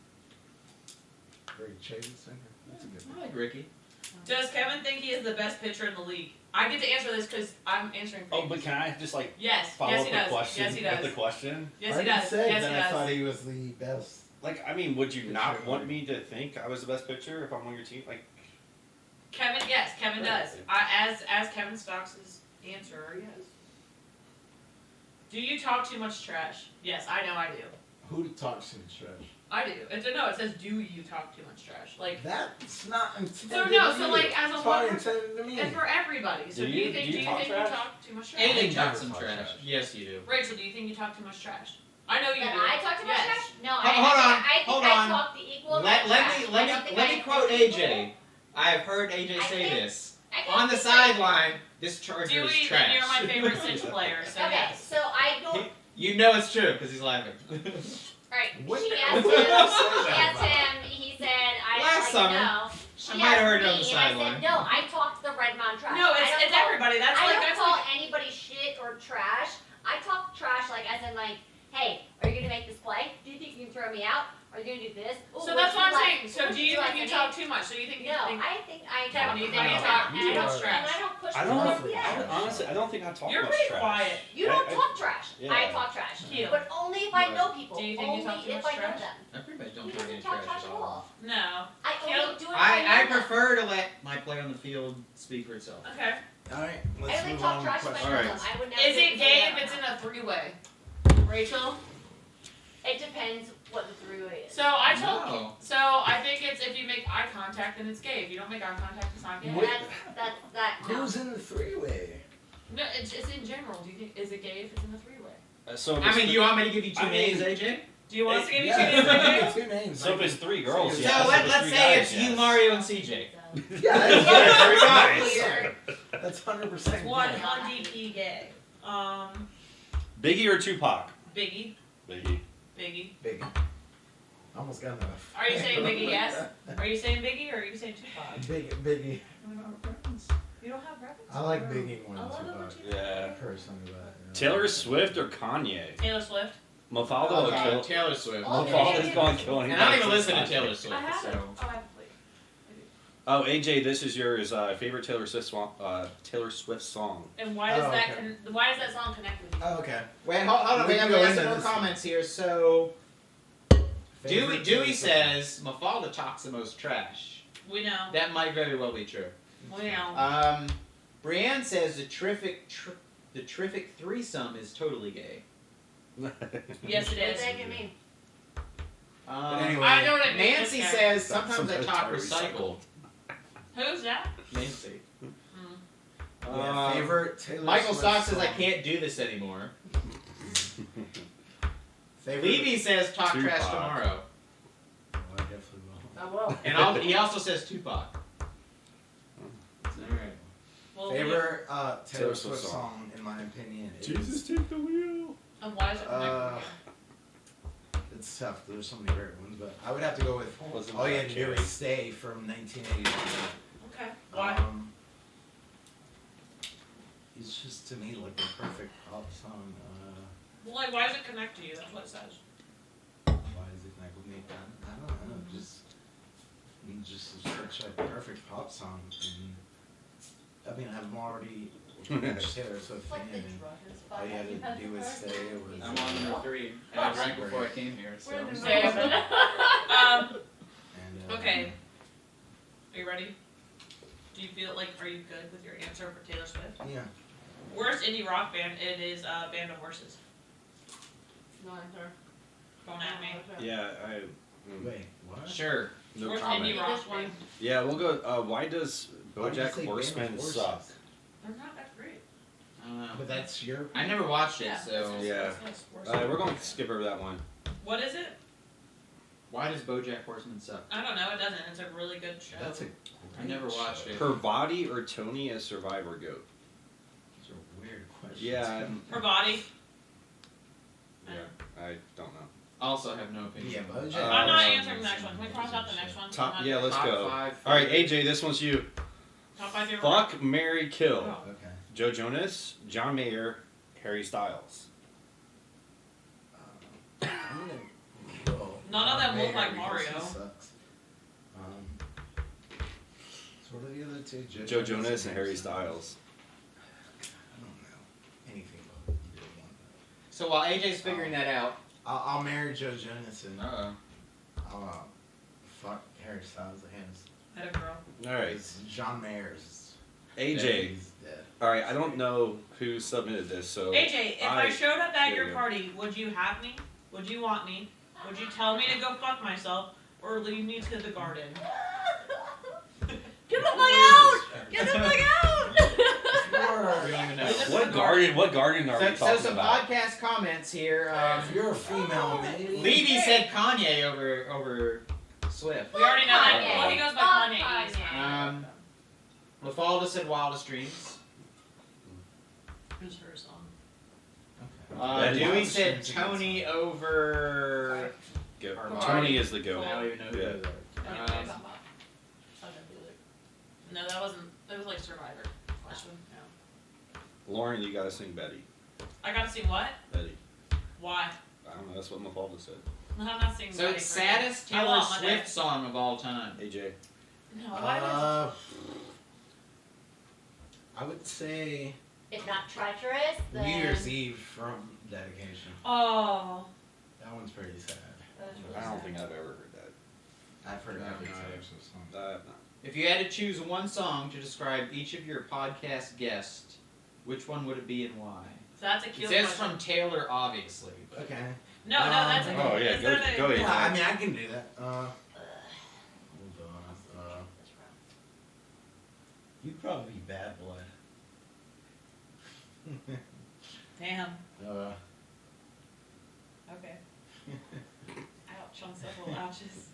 Very Chase singer. That's a good I one. like Ricky. Does Kevin think he is the best pitcher in the league? I get to answer this because I'm answering for Oh, you. but can I just Yes, follow yes up he the does. question Yes he with the does. question? Yes I he already does. said Yes that he I does. thought he was the best. Like, I mean, would you Pitcher not in want the me to think I was the best pitcher if I'm on your team? Like, Kevin, yes, Kevin Right. does. As Kevin Stocks' answer, yes. Do you talk too much trash? Yes, I know I do. Who talks in trash? I do. It says, do you talk too much trash? Like, That's not intended so to no, you. like as a It's probably one, intended to me. and for everybody. So Do do you- you think do you you talk think trash? you talk too much trash? Aiden never talks some talk trash. trash. Yes, you do. Rachel, do you think you talk too much trash? I know you That do. I talk too much Yes. trash? No, Hold on, I hold think on. I talk the equal amount Let of me trash. I don't think let I me quote think equal. AJ. I've heard AJ I say can't- this I can't on the think right. sideline. This Charger Dewey, is then you're trash. my favorite Sitch player. So Okay, yes. so I don't. You know it's true because he's laughing. Alright, When she did- asked when did I say him. She that asked about? him. He said, "I Last like summer. no." She I might have asked heard it me, on the and I sideline. said, "No, I talked the Red Mountain trash. No, I don't it's call- everybody. That's I like don't that's call like anybody shit or trash. I talk trash like as in like, hey, are you gonna make this play? Do you think you can throw me out? Are you gonna do this? Ooh, so what that's you what I'm like? saying. So What do you like? think you And talk too much? So you think you No, think I think I Kevin, talk do you the think you right talk amount, too and I much don't- trash? And I don't push I the don't, envelope. honestly, I don't think I talk You're much pretty trash. quiet. You don't I- talk trash. yeah. I talk trash. Cute. But only if I know people. Do you think you only talk too if much I know trash? them. I pretty much don't He talk any doesn't talk trash trash at at all. all. No. I Kill- only do it if I know them. prefer to let my play on the field speak for itself. Okay. Alright, I let's only move talk on trash to if I question. know Alright. them. I would never Is do it gay if that. it's in a three-way? Rachel? It depends what the three-way is. So I told. No. So I think it's if you make eye contact, then it's gay. If you don't make eye contact, it's not gay. Wait. That counts. Who's in the three-way? No, it's in general. Do you think is it gay if it's in the three-way? So if I it's mean, do you want me to give you two I mean- names, AJ? Do you want us to give you Yeah, two names? AJ? two names. So if it's 3 girls, So yes. If it's let's 3 say guys, it's you, yes. Mario, and CJ. Yeah, That's that's 100%. It's one DP gay. Biggie or Tupac? Biggie. Biggie. Biggie. Big. Almost got enough. Are you saying Biggie? Yes. Are you saying Biggie or are you saying Tupac? Biggie. You don't have preference? I like Biggie more I than love it Tupac. when Tupac. Yeah. Personally, but Taylor Swift or Kanye? Taylor Swift. Mafalda or kill? Taylor Swift. Oh, Mafalda's gone killing. And I don't even listen to Taylor Swift, I haven't. so. Oh, I haven't played. Oh, AJ, this is yours. Favorite Taylor Swift song. And why does Oh, that okay. why does that song connect with you? Oh, okay. Wait, hold on. We We can have go some into more this. comments here. So, Favorite Dewey Taylor says Mafalda talks the most trash. We know. That might very well be true. We know. Brienne says the terrific threesome is totally gay. Yes, it What is. does that mean? anyway, I know what it means. Nancy Okay. says sometimes I talk Sometimes recycled. Who's that? Nancy. Yeah, favorite Taylor Michael Swift Stock says I song. can't do this anymore. Favorite. Levy says talk Tupac. trash tomorrow. Oh, I definitely will. I will. And he also says Tupac. Alright. Well, Favorite Taylor Taylor Swift Swift song, in my opinion, is take the wheel. And why is it connected Uh, with it's tough. There's so many great ones, but I would have to go with Wasn't All You that Had to Do Carrie? Is Stay from 1981. you? Okay. Why? It's just to me like the perfect pop song. Well, like, why does it connect to you? That's what it says. Why does it connect with me? I don't know. Just such a perfect pop song. And, I mean, I'm already a huge Taylor Swift It's like fan. the And druggers. all you had to do was stay. It was. I'm on number 3. And I drank before I came here, so. We're in the Same. And, Okay. Are you ready? Do you feel like, are you good with your answer for Taylor Swift? Yeah. Worst indie rock band, it is Band of Horses. No answer. Don't at me. Yeah, Wait. What? Sure. no Worst comment. indie rock This one. band. Yeah, we'll go. Why does Why did you BoJack say Band of Horseman Horses? suck? They're not that great. I don't know. But that's your. I never watched it, Yeah. so. Yeah. Worst We're going to skip over that one. What is it? Why does BoJack Horseman suck? I don't know. It doesn't. It's a really good show. That's a. I never watched it. Parvati or Tony as Survivor Goat? Those are weird questions. Yeah. Her body. Yeah, I don't know. Also have no opinion. Yeah, BoJack. I'm not Um, answering the next one. Can we cross out the next one? Top. Yeah, let's Top go. 5 All right, AJ, this one's you. Top 5 favorite. Fuck, marry, kill. Oh. Okay. Joe Jonas, John Mayer, Harry Styles. I'm gonna go. None of them look Mayer like because Mario. he sucks. So what are the other two? Joe Jonas and Harry Styles. I don't know anything about either one. So while AJ's figuring that out. I'll marry Joe Jonas and Uh-oh. I'll fuck Harry Styles' hands. Had a girl. All right, It's John Mayer's. AJ. He's dead. All right, I don't know who submitted this, so AJ, if I showed up at There your you go. party, would you have me? Would you want me? Would you tell me to go fuck myself or leave me to the garden? Get the fuck out! Get the fuck out! We don't even know. What garden? What garden are we So talking some about? podcast comments here. If you're a female, maybe. Levy said Kanye over Swift. We already know that. Kanye. Well, he goes by Fuck Kanye. Kanye. Mafalda said Wildest Dreams. Who's her song? Yeah, Dewey Wildest said Dreams is a good Tony song. Go. over. Tony is the I goat. don't even know who Yeah. those are. No, that wasn't. It was like Survivor. Question. No. Lauren, you gotta sing Betty. I gotta sing what? Betty. Why? I don't know. That's what Mafalda said. No, I'm not singing. So Ready it's for You. saddest I Taylor want my Swift day. song of all time. AJ. No, why I would say If not treacherous, then. New Year's Eve from Dedication. Oh. That one's pretty sad. That's really I don't sad. think I've ever heard that. I've heard No, every no. Taylor Swift song. If you had to choose one song to describe each of your podcast guests, Which one would it be and why? So that's a It Keel says question. from Taylor, obviously. But Okay. No, that's a Oh, yeah, is go- that a- go ahead. Yeah, I mean, I can do that. Hold on. You'd probably be bad blood. Damn. Uh, Okay. Ouch on several ouches.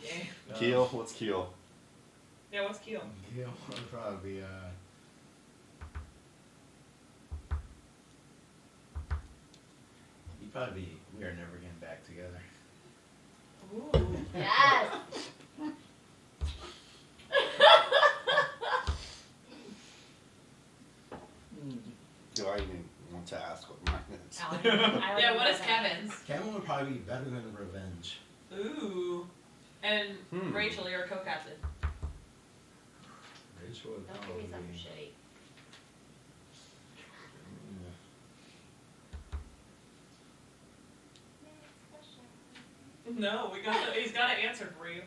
Yeah. Keel, what's Keel? Yeah, what's Keel? Yeah, would probably be you'd probably be we are never getting back together. Ooh. Yes. Do I even want to ask what mine is? Yeah, what is Kevin's? Kevin would probably be better than revenge. Ooh. And Rachel, you're a co-captain. Rachel would Don't give probably me something shitty. No, he's got to answer for you.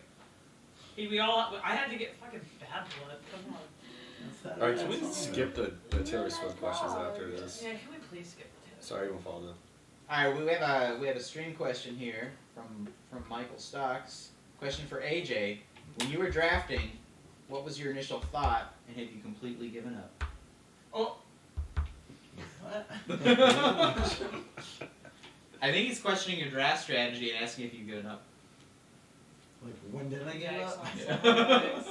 I had to get fucking bad blood. Come on. Alright, can we skip the Taylor Swift questions after this? Yeah, can we please skip the test? Sorry, I won't follow them. Alright, we have a stream question here from Michael Stocks. Question for AJ. When you were drafting, what was your initial thought, and have you completely given up? Oh, What? I think he's questioning your draft strategy and asking if you've given up. Like, when did I get up? yikes.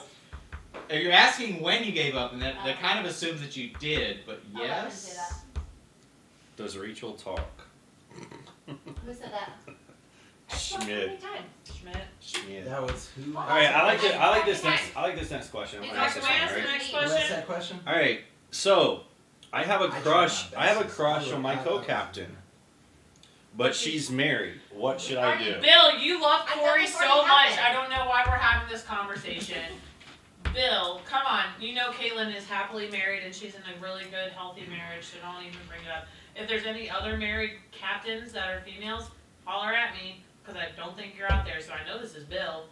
If you're asking when you gave up, and that kind of assumes that you did, but Oh, I didn't say yes. that. Does Rachel talk? Who said that? I spoke so Schmidt. many times. Schmidt. Schmidt. That was who? Alright, I like this next question. I'm Is gonna ask that this can I one, ask the right? next What's question? that question? Alright, so I have a I crush. tried my I have a best. crush I on my would- co-captain, but she's married. What should I do? Bill, you love I thought Corey this so already much. happened. I don't know why we're having this conversation. Bill, come on. You know Caitlin is happily married and she's in a really good, healthy marriage, so don't even bring it up. If there's any other married captains that are females, holler at me, because I don't think you're out there, so I know this is Bill.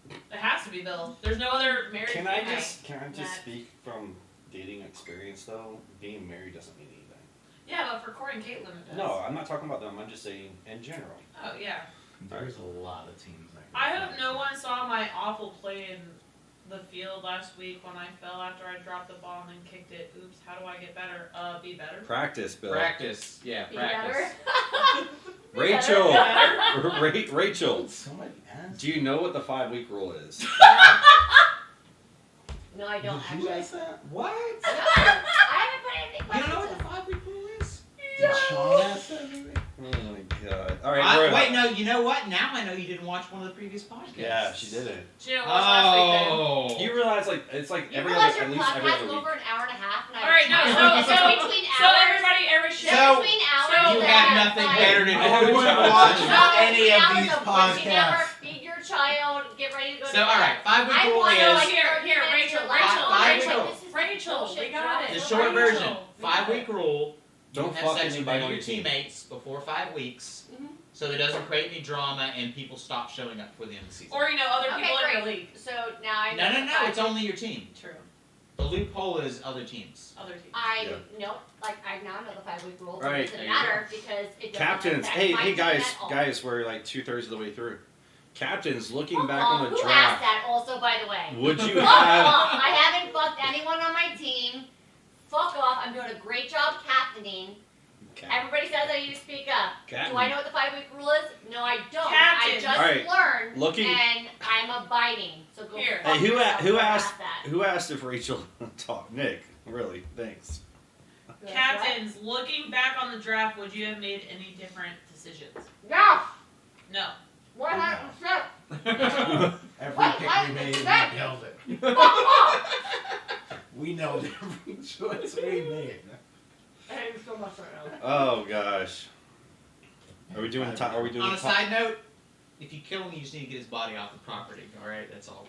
It has to be Bill. There's no other married Can I female. just that- speak from dating experience though? Being married doesn't mean anything. Yeah, but for Corey and Caitlin it does. No, I'm not talking about them. I'm just saying in general. Oh, yeah. There's a lot of teams that I hope no one saw my awful play in the field last week when I fell after I dropped the ball and then kicked it. Oops, how do I get better? Be better. Practice, Bill. Practice, yeah, Be practice. better. Rachel. Better. Rachel. Somebody asked. Do you know what the 5-week rule is? No, I don't Did you actually. ask that? What? No, I haven't put anything You don't know what questions the 5-week rule is? Did Sean ask that? Maybe? Oh my god. Alright, Wait, no, you know what? Now I know you didn't watch one of the previous podcasts. Yeah, she did it. She didn't watch last week Oh. You realize it's like You every realize other, your at least every podcast other go week. for an hour and a half, and I All right, no, have so between so hours. everybody So- between hours. so You that have I nothing like, better to do. I haven't wouldn't watched watch no, any between of hours these working hour, podcasts. feed your child, get ready to go to So, bed. alright, 5-week I rule want to is like Here, 30 here, minutes Rachel, of life. Rachel, This is Rachel, bullshit we got drama. it. the Rachel. short version. We 5-week rule. Don't You have fuck sex with anybody all on your your team. teammates before 5 weeks, Mhm. so that doesn't create any drama and people stop showing up for the end of the season. Or other Okay, people in your great. league. So now I No, know no, no. five- It's only your team. True. The loophole is other teams. Other teams. Nope. Like I now know the 5-week rule. Right, It doesn't there you matter because it doesn't Captains, affect hey, my hey team guys, at all. guys, we're like 2/3 of the way through. Captains, looking Fuck back off. on the Who asked draft, that also, by the way? would you Fuck have? off. I haven't fucked anyone on my team. Fuck off. I'm doing a great job captaining. Everybody says I need to speak up. Captain. Do I know what the 5-week rule is? No, I don't. Captain. I just Alright, learned, looking- and I'm abiding. So go Here. fuck Hey, who yourself who for asked that. who asked if Rachel talked? Nick, really? Thanks. Captains, looking back on the draft, would you have made any different decisions? No. No. 100%. Every What? pick What? we made, we That- nailed it. Fuck off. We nailed every choice we made. I hate you so much right now. Oh gosh. Are we doing top? Are we doing On a top? side note, if you kill him, you just need to get his body off the property. All right, that's all.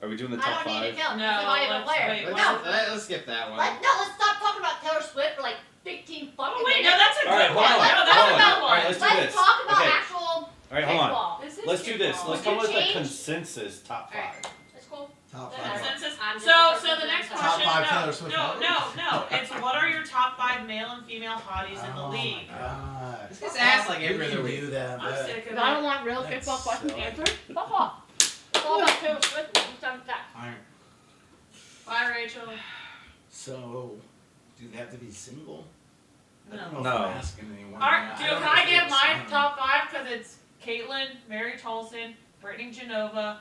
Are we doing the I top don't need 5? to kill him. No, He's not even a let's player. wait, No. Let's skip that one. Let's stop talking about Taylor Swift for like 15 fucking Oh wait, minutes. no, that's a All right, good hold one. on, No, let's that's talk a about good All one. right, let's do Let's this. talk about Okay. actual All right, hold on. kickball. This is Let's do this. kickball. Let's Would come you with a change? consensus top 5. Alright. That's cool. Top Then five. Consensus. I'm just So a the next person Top question. five No, Taylor Swift no, albums? no. It's what are your top 5 male and female hotties in the Oh league? my god. This gets asked like You every can other week. do that, I'm but sick of If I don't it. want real That's kickball questions so- answered, fuck off. It's all about Taylor Swift and some facts. Alright. Bye, Rachel. So, do they have to be single? I No. don't know if No. I'm asking anyone. Alright, that. dude, don't can know I if give it's- my I don't know. top 5? Because it's Caitlyn, Mary Tolson, Brittany Genova,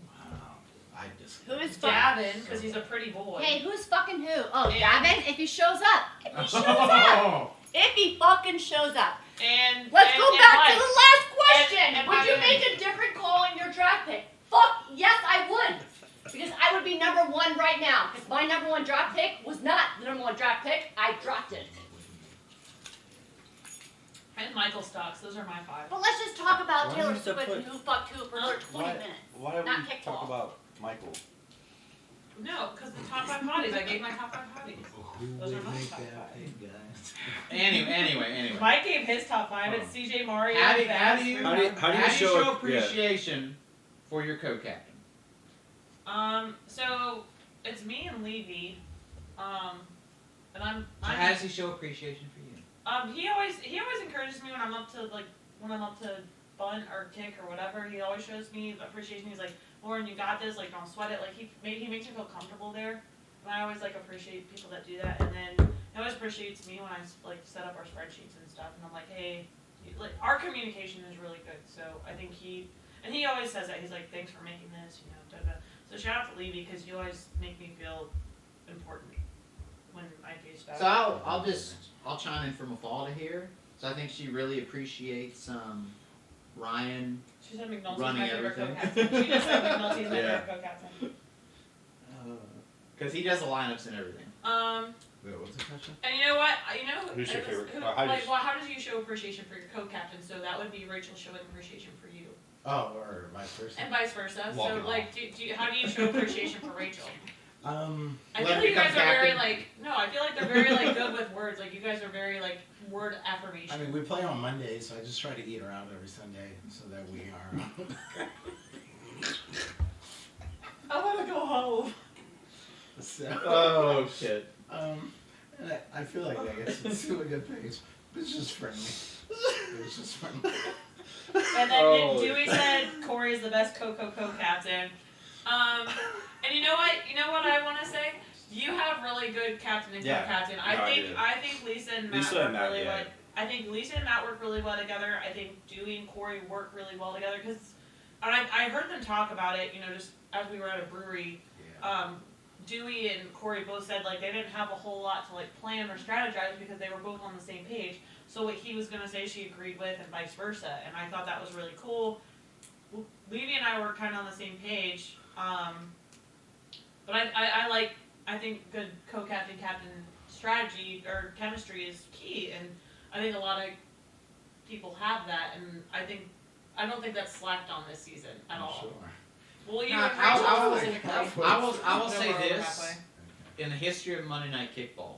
Wow. I just. Who is fucking? Gavin, because he's a pretty boy. Hey, who's fucking who? Oh, And- Gavin, if he shows up. If he shows up. If he fucking shows up. And Let's and, go and back Mike. to the last question. And Would you Mike. make a different call in your draft pick? Fuck, yes, I would. Because I would be number 1 right now. Because my number 1 draft pick was not the number 1 draft pick. I dropped it. And Michael Stocks. Those are my 5. But let's just talk about Why do Taylor you have to Swift put- and who fucked who for another 20 Why- minutes. Why do Not we kickball. talk about Michael? No, because the top 5 hotties. I gave my top 5 hotties. Who Those are would my make top that five. pick, guys? Anyway. Mike gave his top 5. It's CJ Mario. How do you How do you show- yeah. appreciation for your co-captain? So it's me and Levy. And So how does he show appreciation for you? He always encourages me when I'm up to bunt or kick or whatever. He always shows me appreciation. He's like, Lauren, you got this. Like, don't sweat it. Like he makes me feel comfortable there. And I always like appreciate people that do that. And then he always appreciates me when I like set up our spreadsheets and stuff. And I'm like, hey, like our communication is really good. So I think he always says that. He's like, thanks for making this. You know, da da. So shout out to Levy because you always make me feel important when I do stuff. So I'll chime in from afar here. So I think she really appreciates Ryan. She said McNulty's Running my favorite everything. co-captain. She just said McNulty's my Yeah. favorite co-captain. Because he does the lineups and everything. Wait, what's the question? And you know what? You know Who's your it was- favorite- who- how do you- like, well, how did you show appreciation for your co-captain? So that would be Rachel showing appreciation for you, Oh, or vice versa. and vice versa. Walking So off. like, how do you show appreciation for Rachel? Um, I Let feel her like you become guys are very captain. like I feel like they're very like good with words. Like you guys are very like word affirmation. I mean, we play on Mondays, so I just try to eat around every Sunday so that we are. I want to go home. So, Oh shit. and I feel like I guess it's to a good pace. It's just friendly. It's just friendly. And then Oh. Dewey said Corey is the best co-captain. And you know what? You know what I want to say? You have really good captain and Yeah. co-captain. No, I do. I think Lisa and Matt Lisa work and Matt, really yeah. well. I think Lisa and Matt work really well together. I think Dewey and Corey work really well together because I heard them talk about it. You know, just as we were at a brewery. Dewey and Corey both said like they didn't have a whole lot to like plan or strategize because they were both on the same page. So what he was gonna say she agreed with and vice versa, and I thought that was really cool. Levy and I were kind of on the same page, but I think good co-captain strategy or chemistry is key, and I think a lot of people have that, and I don't think that's slacked on this season at all. Sure. Well, you No, and I Rachel will- specifically. I will No, say we're over this. halfway. In the history of Monday Night Kickball,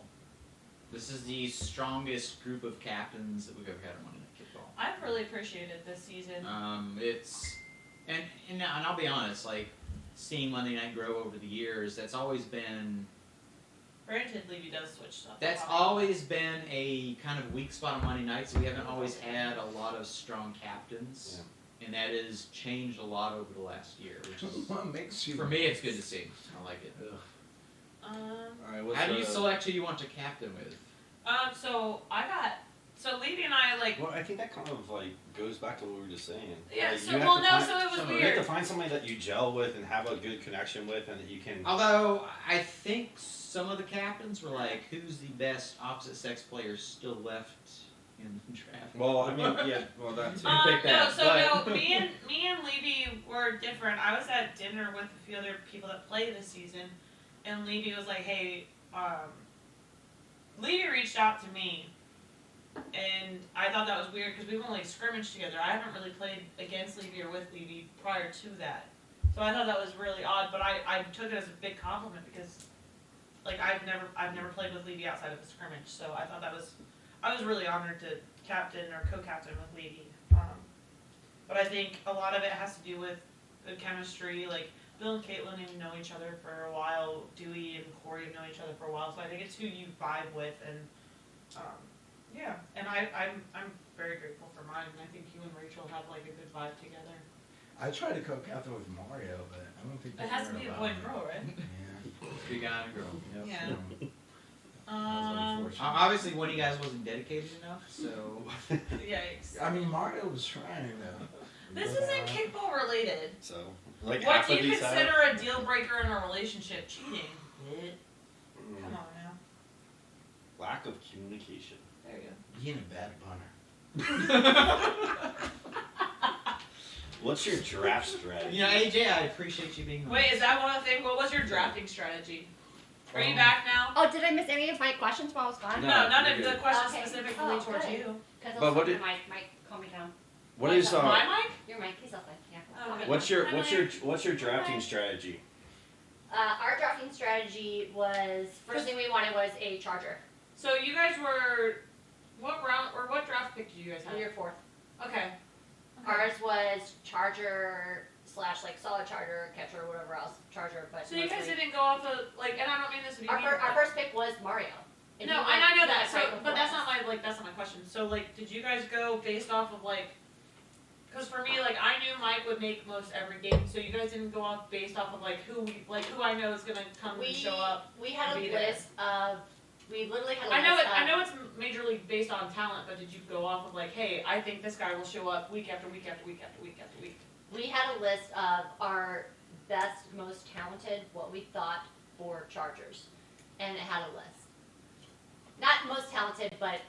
this is the strongest group of captains that we've ever had on Monday Night Kickball. I've really appreciated this season. It's and I'll be honest, like seeing Monday Night grow over the years, that's always been Granted, Levy does switch stuff. that's up. always been a kind of weak spot on Monday nights. We haven't always had a lot of strong captains, and that has changed a lot over the last year. Which is, What makes you? for me, it's good to see. I like it. Ugh. Alright, what's How do you the- select who you want to captain with? So Levy and I like. Well, I think that kind of like goes back to what we were just saying. Yeah. Like, So you have well, to no. find- So it was some- You have to weird. find somebody that you gel with and have a good connection with, and that you can. Although I think some of the captains were like, "Who's the best opposite sex player still left in the draft?" Well, I mean, yeah, well that too. pick that, No. So but- no. Me and Levy were different. I was at dinner with a few other people that play this season, and Levy was like, "Hey." Levy reached out to me, and I thought that was weird because we've only scrimmaged together. I haven't really played against Levy or with Levy prior to that, so I thought that was really odd. But I took it as a big compliment because, like, I've never played with Levy outside of a scrimmage, so I thought I was really honored to captain or co-captain with Levy. But I think a lot of it has to do with good chemistry. Like Bill and Caitlin have known each other for a while. Dewey and Corey have known each other for a while, so I think it's who you vibe with, and yeah. And I'm very grateful for mine, and I think you and Rachel have like a good vibe together. I tried to co-captain with Mario, but I don't think It has to be a boy and girl, right? Yeah. Big guy and girl. Yep. Yeah. That was unfortunate. Obviously, one of you guys wasn't dedicated enough, so. Yikes. I mean, Mario was trying though. This But, isn't kickball related. So, like What half do of you these consider a deal breaker in a relationship? Cheating. Come on now. lack of communication. There you go. being a bad punter. What's your draft strategy? You know, AJ, I appreciate you being. Wait, is that one of the things? What was your drafting strategy? Are you back now? Oh, did I miss any of my questions while I was gone? No, No, none you're of the good. questions Okay. specifically Oh, towards good. you. Because But what your did- mic, calm me down. What Wait, is my mic? Your mic, he's up there. Yeah. Oh, calm me okay. down. what's your drafting strategy? Our drafting strategy was first thing we wanted was a charger. So you guys were what round or what draft pick did you guys have? Year 4th. Okay. Ours was charger / like solid charger, catcher, whatever else, charger. But So you guys mostly- didn't go off of like, and I don't mean this to be Our, mean, our but- first pick was Mario. And No, he went- I know he that. went So, right but before that's us. that's not my question. So like, did you guys go based off of like? Because for me, like I knew Mike would make most every game, so you guys didn't go off based off of like who I know is gonna come and show up. We had a be there. list of. We literally had a I know list it. of. I know it's majorly based on talent, but did you go off of like, hey, I think this guy will show up week after week after week after week after week? We had a list of our best, most talented, what we thought for Chargers, and it had a list. Not most talented, but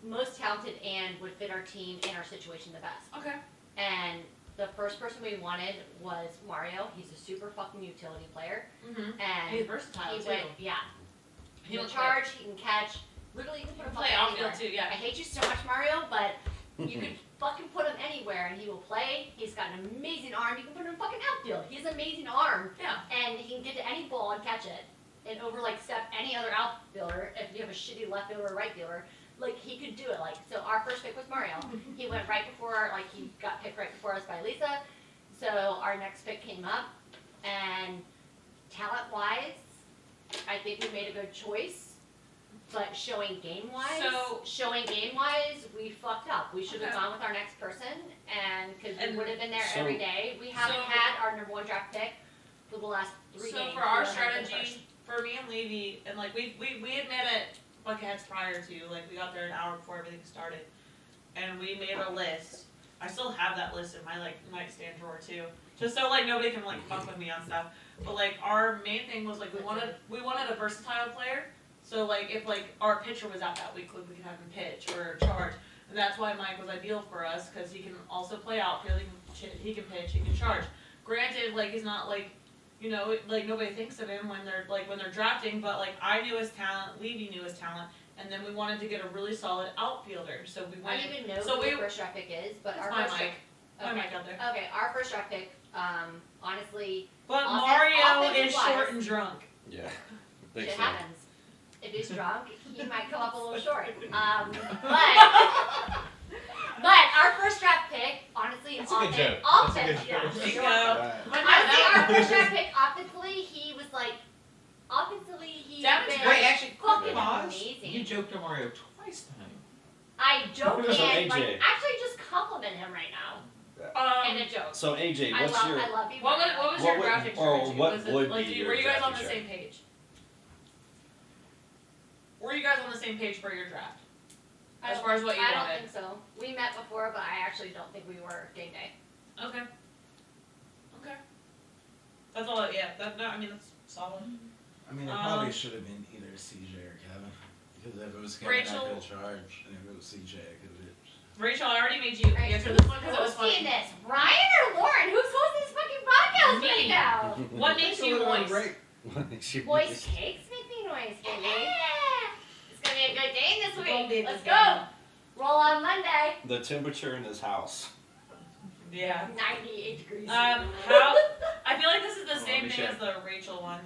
most talented and would fit our team and our situation the best. Okay. And the first person we wanted was Mario. He's a super fucking utility player, Mm-hmm. and He's versatile he too. went, yeah. He He can will charge, he can catch. Literally, you can put him play fucking outfield anywhere. too. Yeah. I hate you so much, Mario, but you can fucking put him anywhere and he will play. He's got an amazing arm. You can put him in fucking outfield. He has an amazing arm, Yeah. and he can get to any ball and catch it. And over like step any other outfielder. If you have a shitty left fielder or right fielder, like he could do it. Like so, our first pick was Mario. He went right before, like he got picked right before us by Lisa. So our next pick came up, and talent-wise, I think we made a good choice. But showing game-wise, we fucked up. We should have Okay. gone with our next person, and because we And would have been there so- every day. We haven't so- had our number 1 draft pick for the last 3 So games. for our We don't have the first. strategy, for me and Levy, and like we had met at Bucketheads prior to, like we got there an hour before everything started, and we made a list. I still have that list in my like nightstand drawer too, just so like nobody can like fuck with me on stuff. But like our main thing was like we wanted a versatile player. So like if like our pitcher was out that week, we could have him pitch or charge, and that's why Mike was ideal for us because he can also play outfield. He can pitch. He can charge. Granted, like he's not like, you know, like nobody thinks of him when they're drafting. But like I knew his talent, Levy knew his talent, and then we wanted to get a really solid outfielder. So we I went. don't even know So who we- the first draft pick is, but That's our my first Mike. My okay. Mike out there. Okay, our first draft pick, honestly, But Offense- Mario is offensive-wise. short and drunk. Yeah. shit Thanks, happens. If he's drunk, he might come up a little short. But our first draft pick, honestly, That's a good joke. offense, That's a good joke. There you sure. go. But no, Honestly, our that first draft pick, offensively, he was like, he's Devin's been Wait, actually, fucking pause. amazing. You joked to Mario twice tonight. I joke So, and like AJ. actually just compliment him right now in a joke. So AJ, I what's love your you. what Mario. was your What would- drafting or strategy? what Was it, would like, be were your you guys on the drafting same page? Were you guys on the same page for your draft? As far as what you I don't wanted? think so. We met before, but I actually don't think we were game day. Okay. Okay. That's all. Yeah. I mean, that's solid. I mean, it Um, probably should have been either CJ or Kevin. Because if it was Kevin, Rachel- I could charge. And if it was CJ, I could have. Rachel, I already made you Right. answer this one because it was Who's seeing funny. this? Ryan or Lauren? Who's hosting this fucking podcast Me. right now? What makes you moist? Voice cakes make me noise, baby. It's gonna be a good day this Gonna be week. a Let's good go. Roll on Monday. the temperature in his house? Yeah. 98 degrees. How? I feel like this is the same me thing check. as the Rachel one.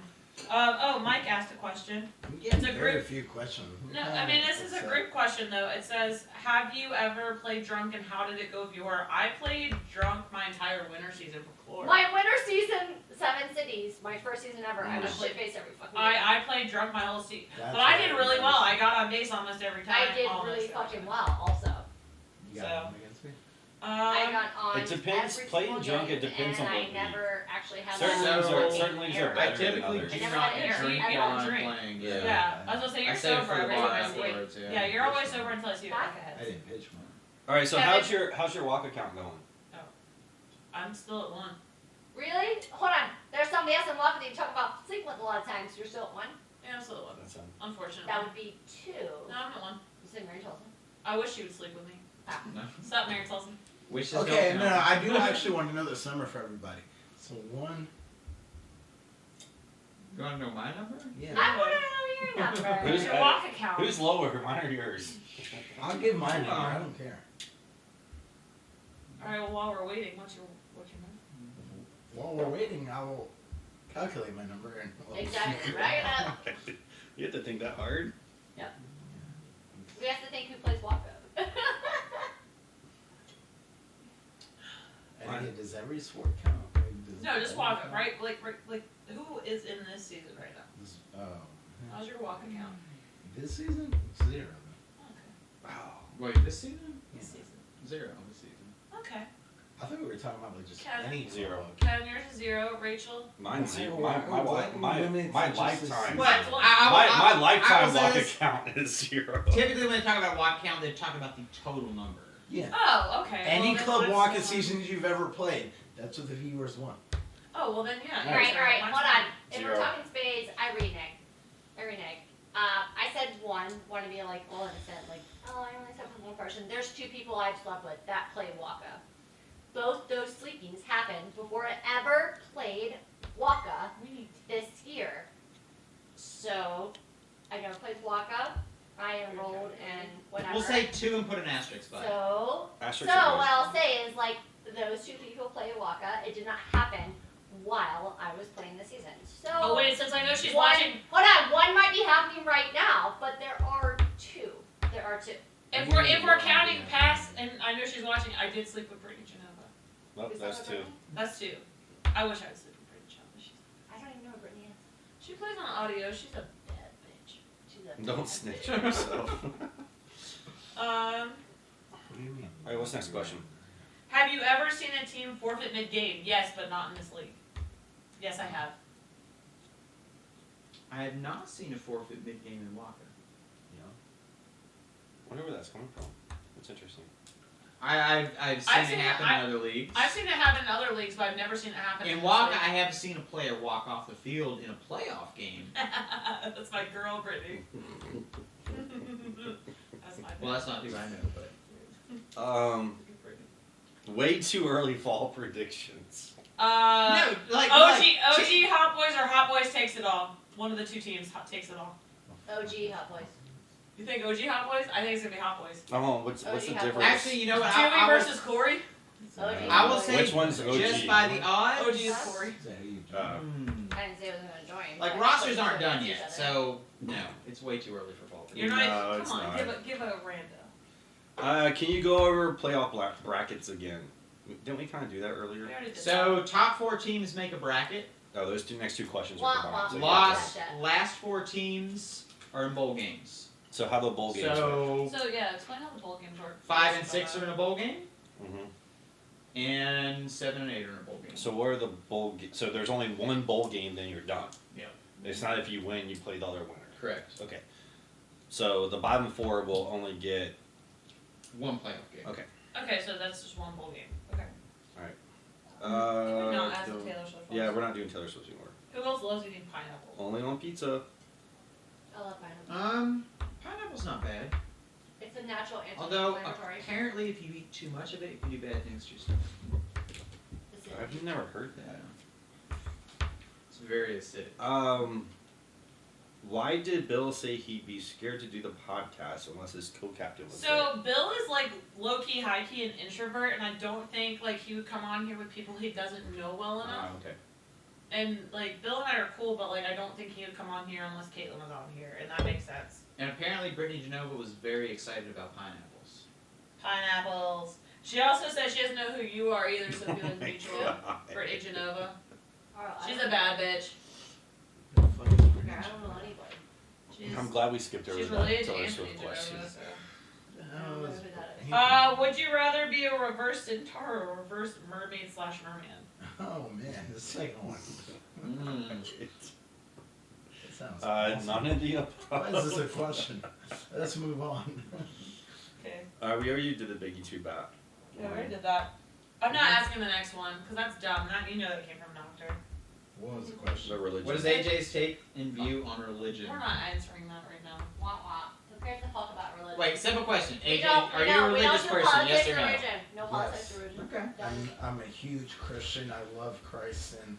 Mike asked a question. I'm getting It's a very group- few questions. No, I mean this is a group question though. It says, "Have you ever played drunk and how did it go for you?" I played drunk my entire winter season for Florida. My winter season 7 cities, my first season ever. I was shit faced every fucking game. I played drunk my whole season. That's But I what did it really is. well. I got on base almost every time. I did almost really every fucking time. well also. You got one against me? I got on It depends. every Playing single drunk, game, it depends and on I what league. never actually had Certain that leagues are fucking certain leagues are error. I better than typically others. do I never not had error. drink I while don't I'm drink. playing. Yeah, I was gonna say I you're save it sober. for the every bar time you afterwards. sleep. Yeah. Yeah, you're always sober until I see you. Huh? I didn't pitch one. All right, so Kevin? how's your walk account going? I'm still at 1. Really? Hold on. There's somebody else in love with you talk about sleep with a lot of times. You're still at 1? Yeah, I'm still at 1. That's Unfortunately. That would be 2. No, I'm at 1. You said Mary Tulsa. I wish you would sleep with me. No. What's up, Mary Tulsa? Wishes Okay, don't no, count. I do actually want to know this number for everybody. So 1. You want to know my number? Yeah. I want to know your number. Who's Your at- walk account. Who's lower, mine or yours? I'll give mine number. I don't care. Alright, well, while we're waiting, what's your number? While we're waiting, I will calculate my number and. Exactly. Write it up. You have to think that hard. We have to think who plays Waka. And again, does every sport count? Like, does No, just bowling walk count? right? Like, who is in this season right now? This- oh. How's your walk account? This season? 0. Okay. Wow. Wait, this season? This season. 0 this season. Okay. I thought we were talking about like just Kevin? any 0. dog. Kevin, yours is 0. Rachel? Mine's Why- zero. why- why My limit it my to just lifetime. a What? season? My I lifetime will say walk this. account is 0. Typically, when they talk about walk count, they talk about the total number. Yeah. Oh, okay. Any well, then club mine's walking still on. seasons you've ever played, that's what the viewers want. Oh, well then, yeah. All right, Mine's hold on. If 0. we're talking spades, I renege. I said 1. Want to be like all innocent, like, oh, I only slept with one person. There's 2 people I've slept with that play Waka. Both those sleepings happened before I ever played Waka We need this year. So, I never played Waka. I enrolled in whatever. We'll say 2 and put an asterisk by it. So, Asterisks so are what good. I'll say is like those 2 people play Waka. It did not happen while I was playing the season. So Oh, wait, since I know she's one, watching. hold on, 1 might be happening right now, but there are 2. There are 2. If we're counting past, and I know she's watching, I did sleep with Brittany Genova. Nope, Is that's that 2. Brittany? That's 2. I wish I would sleep with Brittany Genova. I don't even know what Brittany is. She plays on audio. She's a bad bitch. She's a Don't snitch on yourself. Um, What do you mean? Alright, what's the next question? have you ever seen a team forfeit mid-game? Yes, but not in this league. Yes, I have. I have not seen a forfeit mid-game in Walker. Yeah. Wonder where that's coming from. That's interesting. I've seen I've it seen it- happen in other leagues. I've seen it happen in other leagues, but I've never seen it happen In this Walker, league. I have seen a player walk off the field in a playoff game. That's my girl, Brittany. That's my Well, that's not who I know, but Way too early fall predictions. no, like OG Hot Boys or Hot Boys takes it all. One of the 2 teams takes it all. OG Hot Boys. You think OG Hot Boys? I think it's gonna be Hot Boys. Oh, what's the OG have difference? one. Actually, you know what? Jimmy I versus Corey. OG I will Boys. say Which one's OG? just by the odds. OG is Corey. Is that who you Uh, I didn't say I wasn't going to join. Like but rosters I aren't put done each yet, other. so no, it's way too early for fall. You're No, not. it's Come on, not. give a rando. Can you go over playoff brackets again? Didn't we kind of do that earlier? We already did So top 4 teams make a bracket. Oh, those next two questions Wah, are combined. wah, So, wah. Last 4 teams are in bowl games. so how the bowl games work? So So yeah, explain how the bowl games work. 5 and 6 are in a bowl game, Mhm. and 7 and 8 are in a bowl game. So what are the bowl? So there's only one bowl game, then you're done. Yeah. It's not if you win, you play the other winner. Correct. Okay. So the bottom 4 will only get. 1 playoff game. Okay. Okay, so that's just one bowl game. Okay. Uh, Can we not ask the don't- Taylor Swift yeah, ones? we're not doing Taylor Swift anymore. Who else loves eating pineapple? Only on pizza. I love pineapple. Pineapple's not bad. It's a natural Although anti-inflammatory. apparently, if you eat too much of it, it can do bad things to your stomach. Is it- I've never heard that. It's very acidic. Why did Bill say he'd be scared to do the podcast unless his co-captain was there? So Bill is like low key, high key, an introvert, and I don't think like he would come on here with people he doesn't know well enough. Okay. And like Bill and I are cool, but like I don't think he would come on here unless Caitlin was on here, and that makes sense. And apparently, Brittany Genova was very excited about pineapples. Pineapples. She also says she doesn't know who you are either, so Oh feeling my mutual. God. Brittany Genova. She's a bad bitch. I don't know anybody. She's, I'm glad we skipped over she's that related to Taylor Anthony Swift question. Gervais. I don't know who that is. Would you rather be a reverse centaur or reverse mermaid/merman? Oh man, the second one. That sounds awesome. None of the above. Why is this a question? Let's move on. Okay. We already did the Big YouTube bat. Yeah, we already did that. I'm not asking the next one because that's dumb. You know that came from Doctor. What was the question? The religion. What is AJ's take and view on religion? We're not answering that right now. Wah wah. Who cares to talk about religion? Wait, simple question. We AJ, don't- are we you a don't- we don't religious do person? politics Yes or or no? religion. No politics Yes. or religion. Okay. Done. I'm a huge Christian. I love Christ, and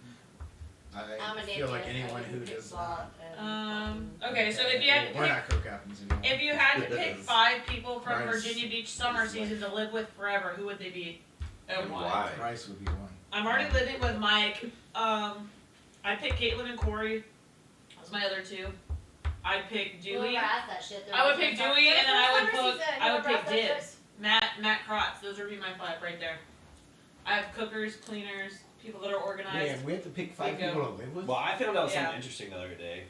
I'm I an feel like atheist. anyone I who do does kickball not. and Okay, so if you had to We're pick, not co-captains anymore. if you had to pick 5 people from Christ Virginia Beach summer is season to live with forever, who would they be? And why? Why? Christ would be one. I'm already living with Mike. I picked Caitlin and Corey. That's my other 2. I'd pick Dewey. Whoever asked that shit, they're I would listening pick to- Dewey, and then I would Whoever put said- I would whoever pick asked that Dibs. Matt Krotz. Those would be my 5 right there. I have cookers, cleaners, people that are organized. Yeah, we have to pick 5 We go. people to live with. Well, I found out Yeah. something interesting the other day.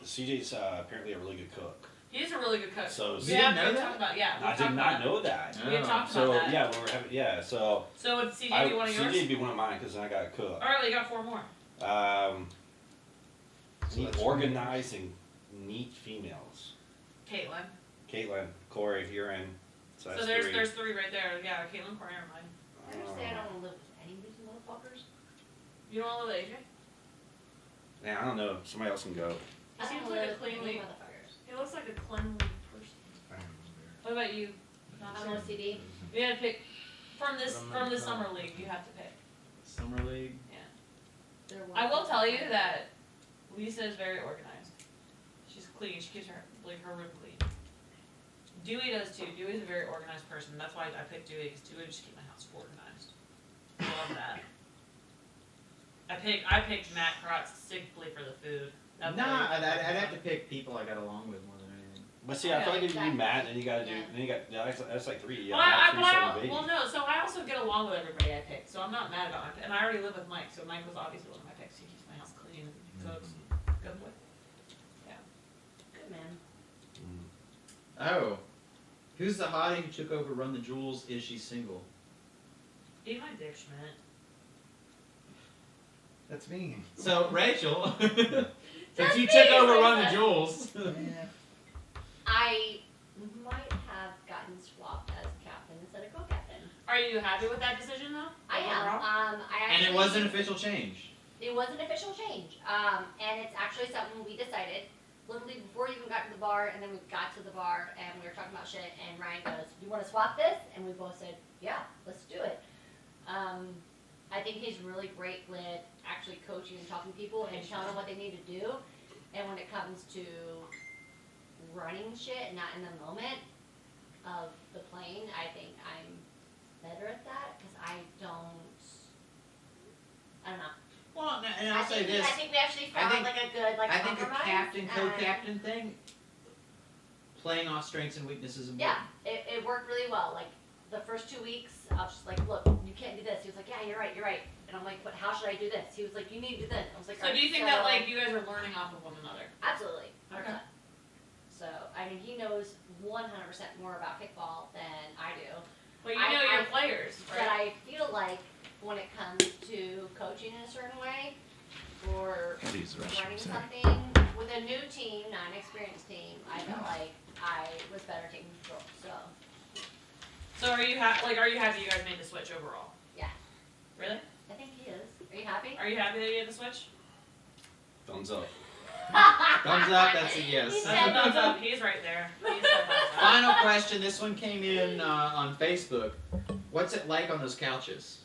CJ's apparently a really good cook. He's a really good cook. So You Yeah, didn't know we that? talked about we I talked did not about know that. We had talked So about that. yeah, when we're having so So would CJ be one of yours? CJ would be one of mine because I got to cook. All right, we got 4 more. So Neat, that's organized and neat females. Caitlin. Caitlin, Corey, you're in. So that's So there's 3. there's 3 right there. Yeah, Caitlin, Corey, are mine. I understand I don't want to live with any of these motherfuckers. You don't want to live with AJ? Yeah, I don't know. Somebody else can go. He I seems don't like a live with any cleanly. motherfuckers. He looks like a cleanly person. What about you? I'm OCD. You had to pick from this From from the the summer league. You have to pick. Summer League. They're I will tell you wonderful. that Lisa is very organized. She's clean. She keeps her room clean. Dewey does too. Dewey's a very organized person. That's why I picked Dewey because Dewey would just keep my house organized. I love that. I picked Matt Krotz simply for the food. That's Nah, really- I'd have to pick people I got along with more than anything. But see, I feel like if you do exactly. Matt, then you got to do, Yeah. then you got that's like 3. Yeah, Well, Matt, 3, 7, baby. well, no. So I also get along with everybody I pick. So I'm not mad about it. And I already live with Mike. So Mike was obviously one of my picks. He keeps my house clean and cooks. Good boy. Good man. Oh. Who's the hottie who took over Run the Jewels? Is she single? Eat my dick, Schmidt. That's me. So, Rachel, since That's you me, took over Run the Lisa. Jewels. Yeah. I might have gotten swapped as captain instead of co-captain. Are you happy with that decision though? I am. Overall? I And actually, it was an official change. It was an official change. And it's actually something we decided literally before we even got to the bar, and then we got to the bar and we were talking about shit, and Ryan goes, "You want to swap this?" And we both said, "Yeah, let's do it." I think he's really great with actually coaching and talking to people and telling them what they need to do. And when it comes to running shit, not in the moment of the plane, I think I'm better at that because I don't know. Well, and I'll say this. I think we actually I found think- like a good I think a compromise. captain, and- co-captain thing, playing off strengths and weaknesses. Important. Yeah, it worked really well. Like the first 2 weeks, I was just like, "Look, you can't do this." He was like, "Yeah, you're right. And I'm like, "But how should I do this?" He was like, "You need to do this." I was like, So do you think that like you guys are learning off of one another? Absolutely. Okay. 100%. So I mean, he knows 100% more about kickball than I do. Well, you I- know your I- players, But right? I feel like when it comes to coaching in a certain way, or running something with a new team, not an experienced team, I felt like I was better taking control. So So are you are you happy you guys made the switch overall? Yeah. Really? I think he is. Are you happy? Are you happy that you had the switch? Thumbs up. Thumbs up. That's a He yes. said- That's a thumbs up. He's right there. He said thumbs up. Final question. This one came in on Facebook. What's it like on those couches?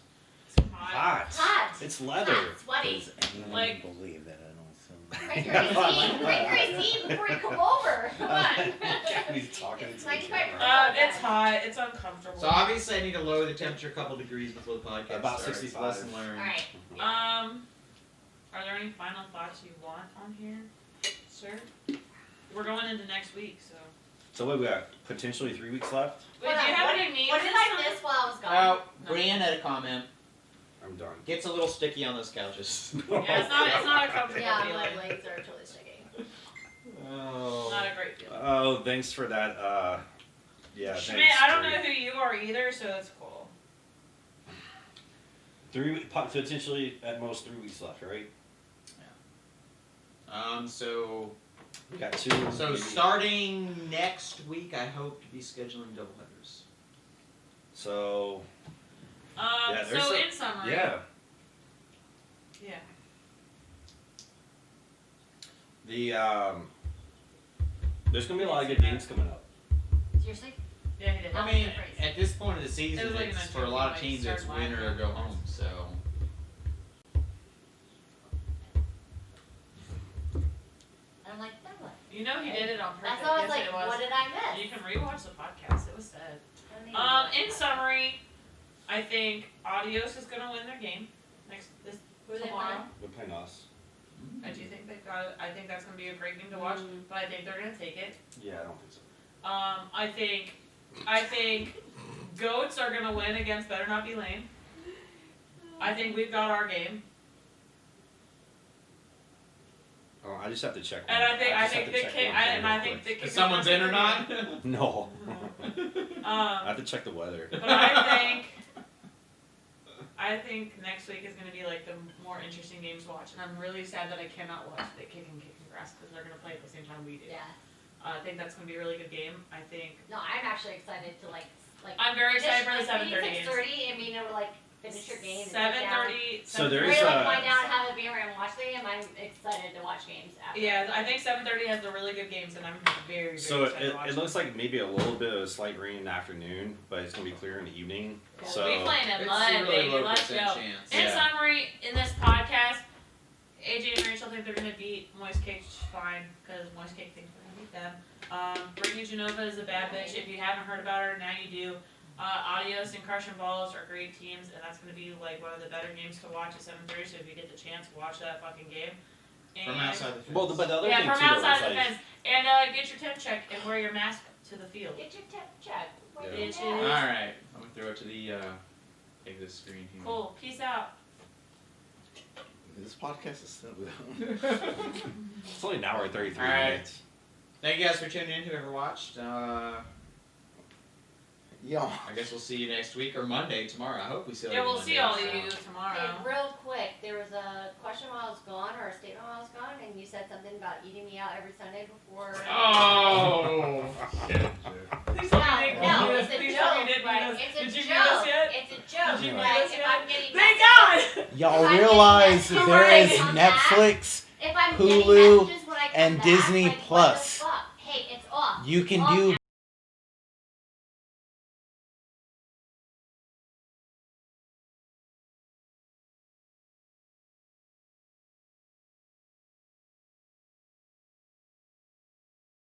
Hot. Hot. It's leather. Hot, sweaty. Does anyone Like- believe that I don't sound Drink your AC. Drink your AC before you come over. Come on. He's talking It's to the 95%. camera. It's hot. It's uncomfortable. So obviously I need to lower the temperature a couple degrees before the podcast About starts. 65. Lesson learned. All right. Are there any final thoughts you want on here, sir? We're going into next week, so. So wait, we got potentially 3 weeks left. Wait, do you have any names? What did I miss while I was gone? Oh, Brianne had a comment. I'm done. Gets a little sticky on those couches. Yeah, it's not a comfortable Yeah, feeling. my legs are totally sticky. Oh. Not a great feeling. Oh, thanks for that. Yeah, Schmidt, thanks. I don't know who you are either, so it's cool. Potentially at most 3 weeks left, right? So We got 2. So maybe. starting next week, I hope to be scheduling doubleheaders. So yeah, there's So some- in summary, yeah, yeah. the there's gonna be a lot of good games coming up. Seriously? Yeah, he did. I mean, at this point of the season, It was like it's, an for a lot of like teams, it's start win or live. go home. So And I'm like, no what? You know he did it on purpose. That's why I was Yes, like, it was. what did I miss? You can rewatch the podcast. It was sad. I don't even know. In summary, I think Adios is gonna win their game Who are they tomorrow. They're playing us. I do think they've got. I think that's gonna be a great game to watch. But I think they're gonna take it. Yeah, I don't think so. I think Goats are gonna win against Better Not Be Lame. I think we've got our game, Oh, I just have to check. and one- I think just have to the check King. one I thing real quick. think if someone's in or not. No, I have Um, to check the weather. but I think next week is gonna be like the more interesting games to watch, and I'm really sad that I cannot watch the Kick and Grass because they're gonna play at the same time we do. Yeah. I think that's gonna be a really good game. I think No, I'm actually excited to like. I'm very excited for the 7:30 games. 6:30. I mean, it will like finish your game. and sit down. 7:30. So Really there's like lie down, have a beer, and watch the game. I'm excited to watch games after. Yeah, I think 7:30 has the really good games, and I'm very, very So excited to watch it them. looks like maybe a little bit of a slight rain in the afternoon, but it's gonna be clear in the evening. Yeah, So We playing at It's mud, a really baby. low Let's go. percent chance. In Yeah. summary, in this podcast, AJ and Rachel think they're gonna beat Moist Cake fine because Moist Cake thinks we're gonna beat them. Brittany Genova is a bad bitch. If you haven't heard about her, now you do. Adios and Crush and Balls are great teams, and that's gonna be like one of the better games to watch at 7:30. So if you get the chance, watch that fucking game. And From outside the fence. well, but the other yeah, thing from too, though, outside is the like, fence, and get your temp check and wear your mask to the field. Get your tip check. What Yeah. do you Bitches. do? All right, I'm gonna throw it to the take this screen here. Cool. Peace out. This podcast is still it's only an hour and 33 All right. minutes. Thank you guys for tuning in. Whoever watched. Yo. I guess we'll see you next week or Monday tomorrow. I hope we see all Yeah, you we'll Monday, see all so. of you Hey, tomorrow. real quick, there was a question while I was gone, or a statement while I was gone, and you said something about eating me out every Sunday before. Oh. Please tell me you didn't No, mute us. it's a Please tell me you joke. didn't mute us. It's a Did you joke. mute us yet? It's a joke. Did you mute Like, us if yet? I'm getting Thank messages- God! Y'all If I'm realize getting there is messages on that, Netflix, If I'm Hulu, getting messages when I come and back, Disney like, Plus. What the fuck? Hey, it's off. You can Off do